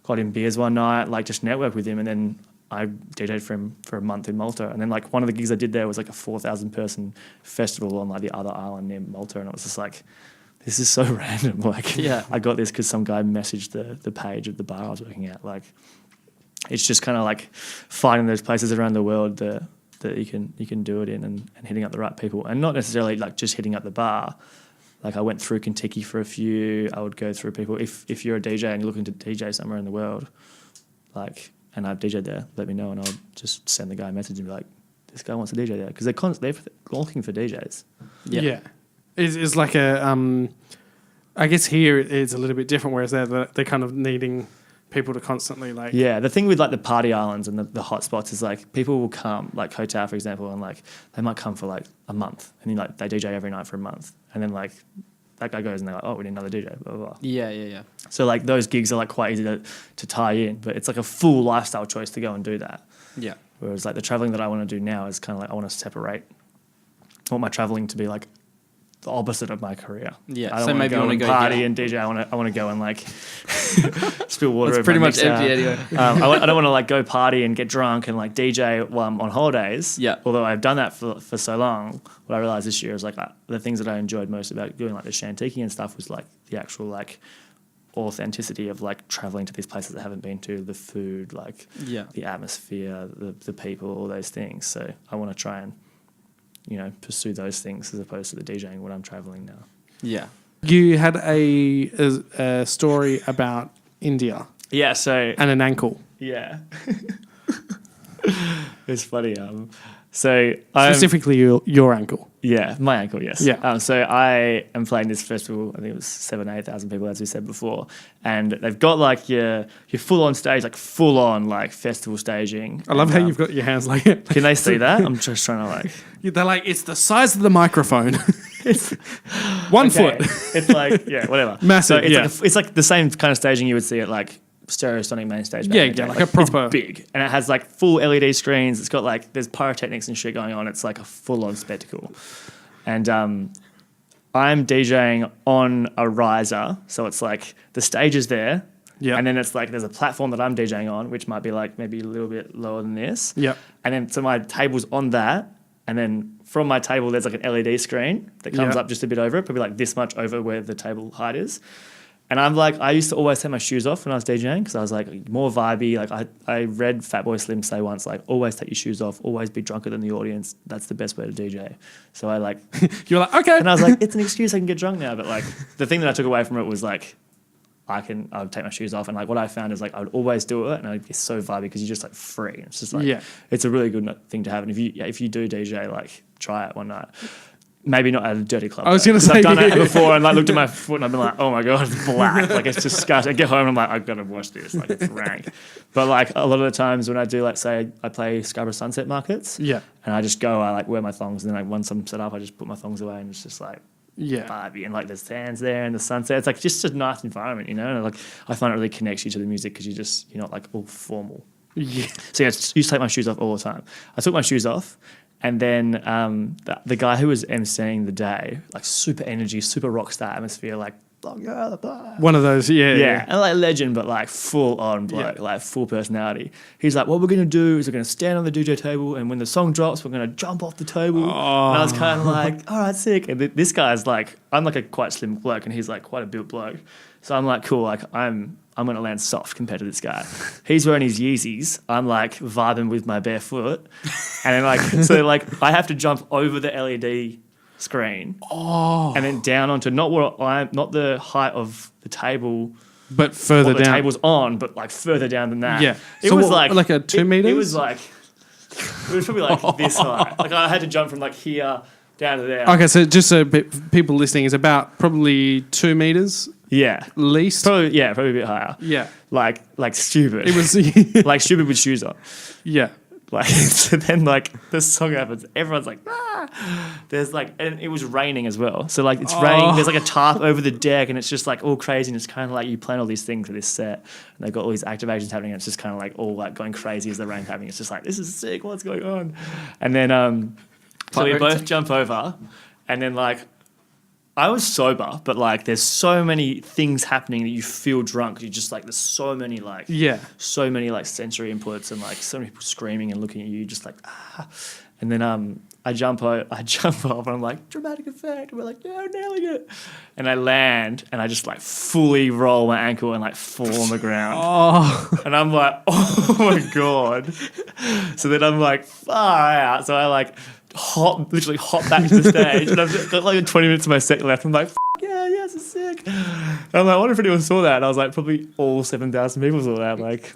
got him beers one night, like just networked with him, and then I DJed for him for a month in Malta. And then like one of the gigs I did there was like a 4,000 person festival on like the other island near Malta, and it was just like, this is so random. Like Yeah. I got this because some guy messaged the page of the bar I was working at. Like it's just kind of like finding those places around the world that you can do it in, and hitting up the right people, and not necessarily like just hitting up the bar. Like I went through Kentucky for a few. I would go through people. If you're a DJ and you're looking to DJ somewhere in the world, like, and I've DJed there, let me know, and I'll just send the guy a message and be like, this guy wants to DJ there, because they're looking for DJs. yeah. It's like a, I guess here it's a little bit different, whereas they're kind of needing people to constantly like. Yeah, the thing with like the party islands and the hot spots is like people will come, like ģᴇʀᴇ for example, and like they might come for like a month, and then like they DJ every night for a month, and then like that guy goes and they're like, oh, we need another DJ, blah, blah, blah. Yeah. So like those gigs are like quite easy to tie in, but it's like a full lifestyle choice to go and do that. Yeah. Whereas like the traveling that I want to do now is kind of like I want to separate. I want my traveling to be like the opposite of my career. Yeah, I don't so want maybe to you go wanna and go party get- and DJ. I want to go and like spill water. It's over pretty my much mixer. empty anyway. I don't want to like go party and get drunk and like DJ while I'm on holidays. Yeah. Although I've done that for so long, what I realized this year is like the things that I enjoyed most about doing like the SHANN II and stuff was like the actual like authenticity of like traveling to these places I haven't been to, the food, like Yeah. the atmosphere, the people, all those things. So I want to try and pursue those things as opposed to the DJing when I'm traveling now. Yeah. You had a story about India Yeah. So and an ankle. yeah, it's funny. So I'm Specifically your ankle. Yeah, my ankle, yes. Yeah. So I am playing this festival, I think it was 7,000 or 8,000 people, as we said before. And they've got like your full on stage, like full on like festival staging. I love And, how you've got your hands like Can they see that? I'm just trying to like... they're like, it's the size of the microphone. It's 1 okay. foot. It's like, yeah, whatever. Massive, So it's, yeah. it's like the same kind of staging you would see at like Stereosonic main stage. back Yeah, in the yeah, day. like a proper- It's big. And it has like full LED screens. It's got like, there's pyrotechnics and shit going on. It's like a full on spectacle. And I'm DJing on a riser, so it's like the stage is there, and then it's like there's a platform that I'm DJing on, which might be like maybe a little bit lower than this, and then so my table's on that, and then from my table there's like an LED screen that comes up just a bit over it, probably like this much over where the table height is. And I'm like, I used to always take my shoes off when I was DJing because I was like more vibey. Like I read Fatboy Slim say once, like always take your shoes off, always be drunker than the audience. That's the best way to DJ. So I like, you're like, okay. And I was like, it's an excuse, I can get drunk now. But like the thing that I took away from it was like, I would take my shoes off. And like what I found is like I would always do it and I'd be so vibey because you're just like free. It's just like, it's a really good thing to have. And if you do DJ, like try it one night. Maybe not at a dirty club. I was going to say, I've done it before and like looked at my foot and I've been like, oh my God, it's black. Like it's disgusting. I get home and I'm like, I've got to wash this. Like it's rank. But like a lot of the times when I do, like say I play Scarborough Sunset Markets. And I just go, I like wear my thongs and then like once I'm set up, I just put my thongs away and it's just like vibey and like there's sands there and the sunset. It's like just a nice environment, you know? And like I find it really connects you to the music because you're not like all formal. So yeah, I used to take my shoes off all the time. I took my shoes off. And then the guy who was emceeing the day, like super energy, super rock star atmosphere, like one of those, and like legend, but like full on bloke, like full personality. He's like, what we're gonna do is we're gonna stand on the DJ table, and when the song drops, we're gonna jump off the table. And I was kind of like, all right, sick. And this guy's like, I'm like a quite slim bloke, and he's like quite a built bloke. So I'm like, cool, like I'm going to land soft compared to this guy. He's wearing his Yeezys. I'm like vibing with my bare foot. And then like, so like I have to jump over the LED screen and then down onto not the height of the table, but further down. The table's on, but like further down than that. Yeah. It so was like a 2 meters? It was probably like this high. Like I had to jump from like here down to there. Okay, so just so people listening, is about probably 2 meters. Yeah, least. Probably a bit higher. Yeah, like stupid. It was like stupid with shoes on. Yeah, like so then like the song happens. Everyone's like, ah. There's like, and it was raining as well. So like it's raining. There's like a tarp over the deck, and it's just like all crazy. And it's kind of like you plan all these things for this set, and they've got all these activations happening. And it's just kind of like all like going crazy as the rain's happening. It's just like this is sick. What's going on? And then so we both jump over, and then like. I was sober, but like there's so many things happening that you feel drunk. You just like there's so many like sensory inputs and like so many people screaming and looking at you, just like ah. And then I jump off and I'm like dramatic effect. And we're like yeah, nailing it. And I land and I just like fully roll my ankle and like fall on the ground. And I'm like oh my God. So then I'm like far out. So I like. Literally hop back to the stage, and I've got like 20 minutes of my set left. I'm like, yeah, this is sick. And I'm like, I wonder if anyone saw that. And I was like, probably all 7,000 people saw that. Like,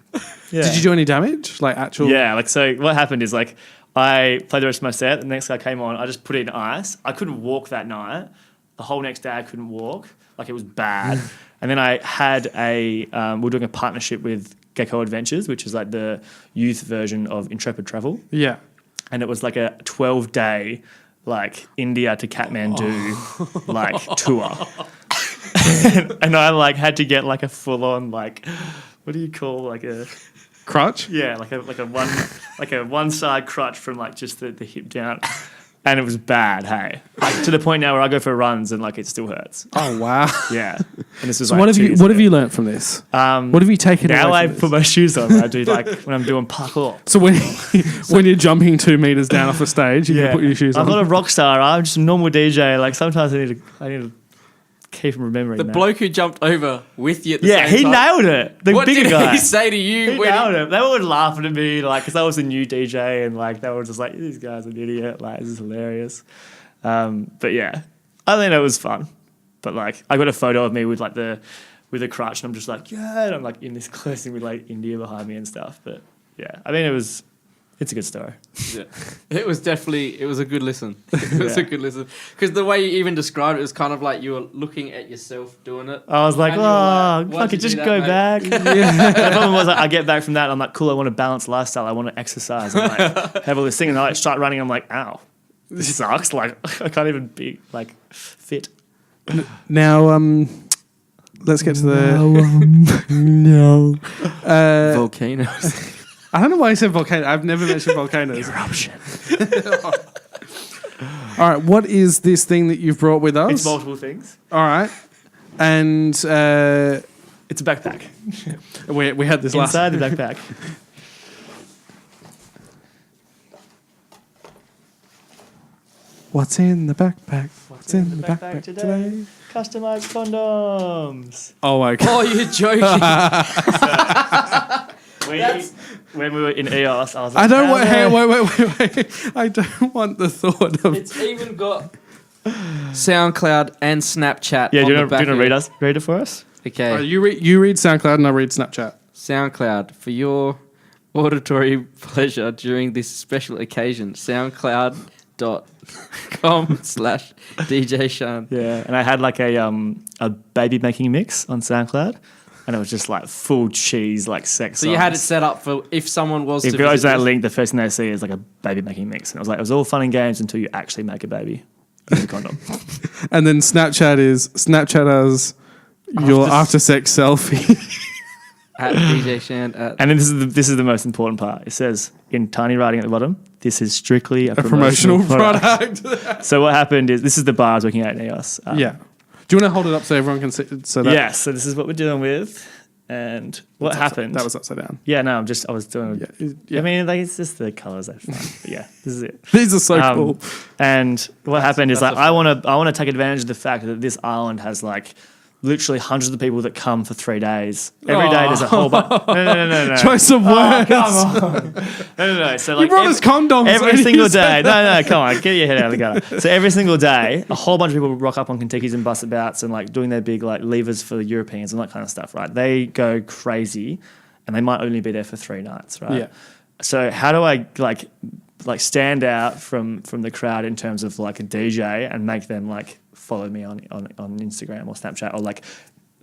yeah. Did you do any damage? Like actual? Yeah, like so. What happened is like, I played the rest of my set. The next guy came on. I just put it in ice. I couldn't walk that night. The whole next day I couldn't walk. Like it was bad. And then I had we were doing a partnership with ʟɪsᴛᴇ Adventures, which is like the youth version of Intrepid Travel. Yeah. And it was like a 12-day, like India to Kathmandu, like tour. and I like had to get like a full-on like, what do you call like a crutch? Yeah, like a one side crutch from like just the hip down. And it was bad, hey. Like, to the point now where I go for runs and like it still hurts. Oh wow. Yeah. And this is so like what have you learnt from this? What have you taken now away I from this? put my shoes on when I do like when I'm doing parkour. So when you're jumping 2 meters down off a stage, you can put your shoes on. I'm not a rock star. I'm just a normal DJ. Like sometimes I need to keep remembering the that. bloke who jumped over with you at the same time. Yeah, he nailed it. The what bigger did guy. he say to you? He nailed it. They were laughing at me like because I was a new DJ and like they were just like, this guy's an idiot. Like this is hilarious. But yeah, I think it was fun. But like I got a photo of me with like with a crutch and I'm just like, yeah, and I'm like in this closing with like India behind me and stuff. But yeah, I mean it's a good story. Yeah. It was a good listen. It was a good listen. Because the way you even described it was kind of like you were looking at yourself doing it. I was like, fuck it, just go back. The problem was like, I get back from that and I'm like, cool, I want a balanced lifestyle. I want to exercise and like have all this thing. And I like start running. I'm like, ow, this sucks. Like I can't even be like fit. Now, let's get to the volcanoes. I don't know why I said volcano. I've never mentioned volcanoes. Eruption. All right, what is this thing that you've brought with us? It's multiple things. All right, and It's a backpack. we had this last. Inside the backpack. What's in the backpack? What's in the backpack today? Customized condoms. Oh my god! Oh, you're joking. When we were in EOS, I was I like, don't want. Hey, wait! I don't want the thought of. It's even got SoundCloud and Snapchat. Yeah, on do you the want back to of it. read it for us? Okay. You read SoundCloud and I read Snapchat. SoundCloud for your auditory pleasure during this special occasion. SoundCloud.com/DJ Shan. Yeah, and I had like a baby making mix on SoundCloud, and it was just like full cheese, like sex. So you had it set up for if someone was If to it goes visit that this. link, the first thing they see is like a baby making mix, and it was like it was all fun and games until you actually make a baby with a condom. And then Snapchat us your after sex selfie. at DJ Shan at And then this is the most important part. It says in tiny writing at the bottom, "This is strictly a promotional product." So what happened is this is the bar I was working at in EOS. Yeah. Do you want to hold it up so everyone can see? So that Yeah. So this is what we're dealing with, and what happened? That was upside down. Yeah. No, I was doing. Yeah. I mean, like it's just the colors. That's fine. But yeah, this is it. These are so cool. And what happened is that's like I want to take advantage of the fact that this island has like literally hundreds of people that come for 3 days. Every day there's a whole bunch. No. Choice of words. Come on. No. So like You brought us condoms. every and you single said day. No, come on, get your head out of the gutter. So every single day, a whole bunch of people rock up on Kentucky's and bus abouts and like doing their big like levers for the Europeans and that kind of stuff, right? They go crazy, and they might only be there for 3 nights, right? Yeah. So how do I like stand out from the crowd in terms of like a DJ and make them like follow me on Instagram or Snapchat, or like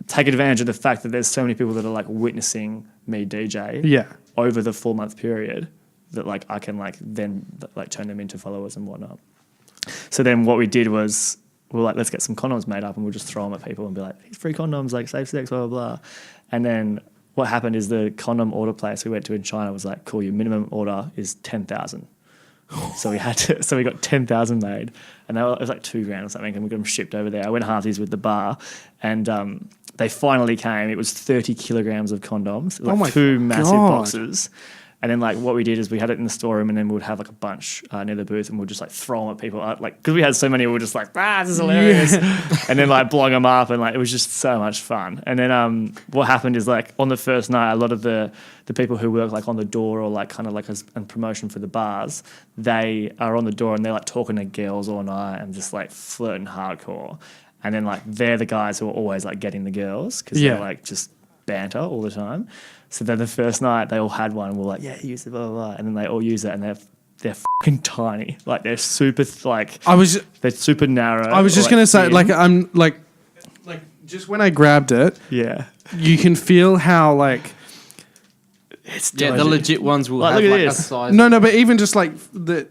take advantage of the fact that there's so many people that are like witnessing me DJ over the 4-month period that like I can like then like turn them into followers and whatnot. So then what we did was we're like, let's get some condoms made up and we'll just throw them at people and be like, these free condoms, like safe sex, blah, blah, blah. And then what happened is the condom order place we went to in China was like, cool, your minimum order is 10,000. So we got 10,000 made, and it was like $2,000 or something, and we got them shipped over there. I went halvesies with the bar, and they finally came. It was 30 kilograms of condoms, like 2 massive boxes. And then like what we did is we had it in the storeroom, and then we would have like a bunch near the booth, and we'd just like throw them at people, like because we had so many, we were just like, this is hilarious, and then like blowing them up, and like it was just so much fun. And then what happened is like on the first night, a lot of the people who work like on the door or like kind of like as a promotion for the bars, they are on the door and they're like talking to girls all night and just like flirting hardcore. And then like they're the guys who are always like getting the girls because they're like just banter all the time. So then the first night they all had one and we're like, yeah, use it, blah, blah, blah. And then they all use it and they're fucking tiny. Like they're super they're super narrow. I was just going to say, like, I'm like just when I grabbed it, you can feel how like it's the legit ones will like, have look at like this. a size. no, but even just like the.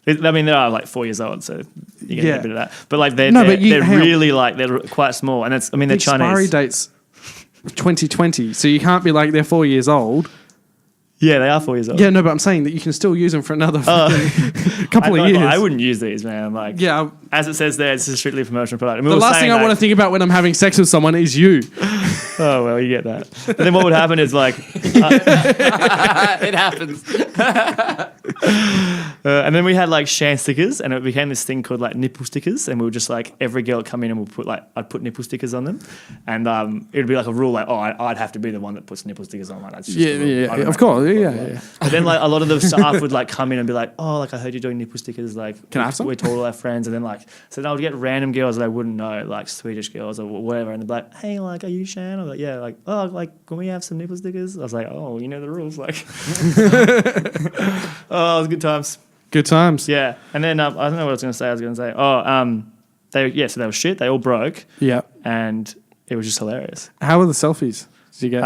I mean, they are like 4 years old, so you get a bit of that. But like they're hang on. really like they're quite small, and it's they're The Chinese. expiry date's 2020, so you can't be like they're 4 years old. Yeah, they are 4 years old. Yeah, no, but I'm saying that you can still use them for another couple of years. I wouldn't use these, man. Like, as it says there, it's a strictly promotional product. The last thing I want to think about when I'm having sex with someone is you. Oh, well, you get that. But then what would happen is like... it happens. and then we had like Shan stickers, and it became this thing called like nipple stickers, and we would just like, every girl would come in and we'll put like, I'd put nipple stickers on them, and it would be like a rule like, I'd have to be the one that puts nipple stickers on. Like, that's just of course, yeah. But then like a lot of the staff would like come in and be like, like I heard you're doing nipple stickers, like can I have some? We told all our friends, and then like so then I would get random girls that I wouldn't know, like Swedish girls or whatever, and they'd be like, hey, like, are you Shan? I'm like, yeah, like, like, can we have some nipple stickers? I was like, you know the rules, like. It was good times. Good times. Yeah, and then I don't know what I was going to say. So they were shit. They all broke. Yeah, and it was just hilarious. How were the selfies? Did you get?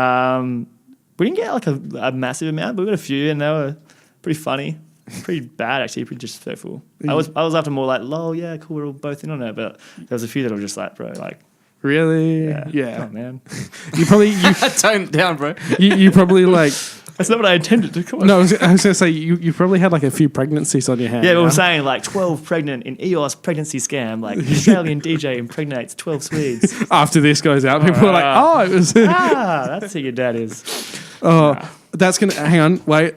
We didn't get like a massive amount, but we got a few, and they were pretty funny. Pretty bad actually, pretty disrespectful. I was after more like, lol, yeah, cool, we're all both in on it, but there was a few that were just like, bro, like, really? Yeah. Yeah. Come on, man. You probably Tone it down, bro. you probably like That's not what I intended to. Come on. No, I was going to say you probably had like a few pregnancies on your hands. Yeah, but we're saying like 12 pregnant in EOS pregnancy scam. Like Australian DJ impregnates 12 Swedes. After this goes out, people are like, "Oh, it was." That's who your dad is. Oh, that's gonna. Hang on, wait.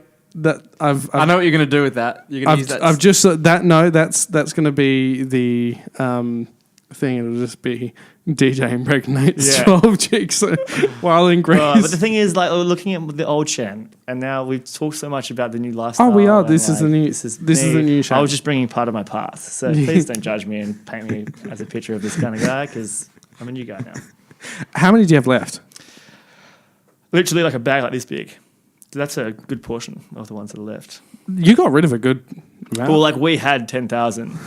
I know what you're gonna do with that. You're gonna use that. I've just that. No, that's gonna be the thing. It'll just be DJ impregnates 12 chicks while in Greece. But the thing is, like, we're looking at the old Shan, and now we've talked so much about the new lifestyle. Oh, we are. And This is the new. This is the new Shan. I was just bringing part of my past, so please don't judge me and paint me as a picture of this kind of guy, because I'm a new guy now. How many do you have left? Literally like a bag like this big. That's a good portion of the ones that are left. You got rid of a good amount. Well, like we had 10,000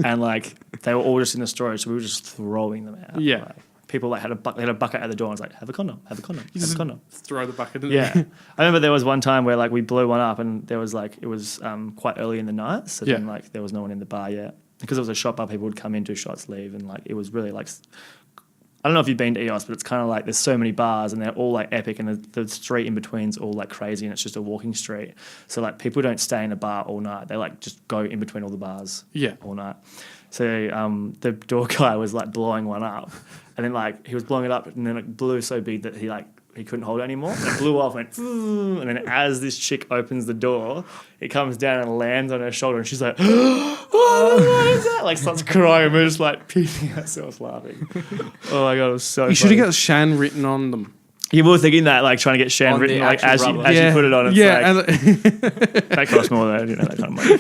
and like they were all just in the storage, so we were just throwing them out. Yeah. Like, people like had a bucket at the door and was like, have a condom, have a condom, have a condom. Throw the bucket in Yeah. I remember there was one time where like we blew one up and there was like, it was quite early in the night. So then like there was no one in the bar yet. Because it was a shot bar, people would come in, do shots, leave. And like it was really like, I don't know if you've been to EOS, but it's kind of like there's so many bars and they're all like epic and the street in between's all like crazy and it's just a walking street. So like people don't stay in a bar all night. They like just go in between all the bars all night. So the door guy was like blowing one up and then like he was blowing it up and then it blew so big that he couldn't hold it anymore. And it blew off, went, and then as this chick opens the door, it comes down and lands on her shoulder, and she's like, "What is that?" Like starts crying, and we're just like peeing ourselves laughing. Oh my god, it was so. You should have got Shan written on them. You were thinking that, like trying to get Shan On written, the like actual as you put it on. It's and that costs more than that kind of money.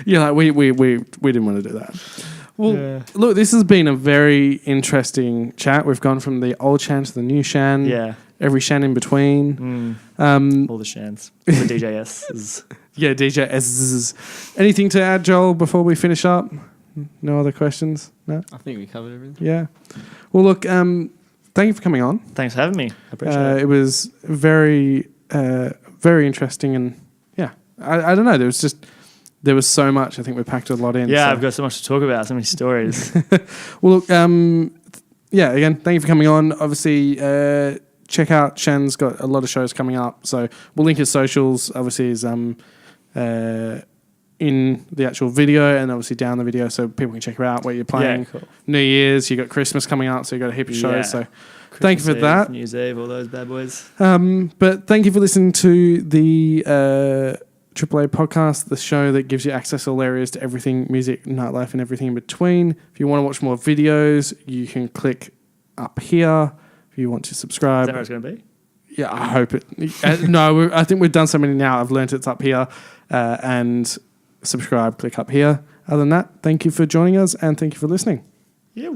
like we didn't want to do that. Well, look, this has been a very interesting chat. We've gone from the old Shan to the new Shan. Yeah. Every Shan in between. All the Shans. All the DJs. Yeah, DJ S. Anything to add, Joel, before we finish up? No other questions? No? I think we covered everything. Yeah. Well, look, thank you for coming on. Thanks for having me. I appreciate it. It was very, very interesting. And yeah, I don't know. There was so much. I think we packed a lot in. Yeah, so. I've got so much to talk about, so many stories. Well, look, yeah, again, thank you for coming on. Obviously, check out Shan's got a lot of shows coming up. So we'll link his socials. Obviously, is in the actual video and obviously down the video so people can check her out, what you're playing. Yeah, cool. New Year's, you got Christmas coming up, so you got a heap of shows. Yeah. So Christmas thank you for Eve, that. New Year's Eve, all those bad boys. But thank you for listening to the AAA podcast, the show that gives you access to all areas to everything, music, nightlife, and everything in between. If you want to watch more videos, you can click up here. If you want to subscribe. Is that where it's going to be? Yeah, I hope it. No, I think we've done so many now. I've learned it's up here. And subscribe, click up here. Other than that, thank you for joining us and thank you for listening. Yeah.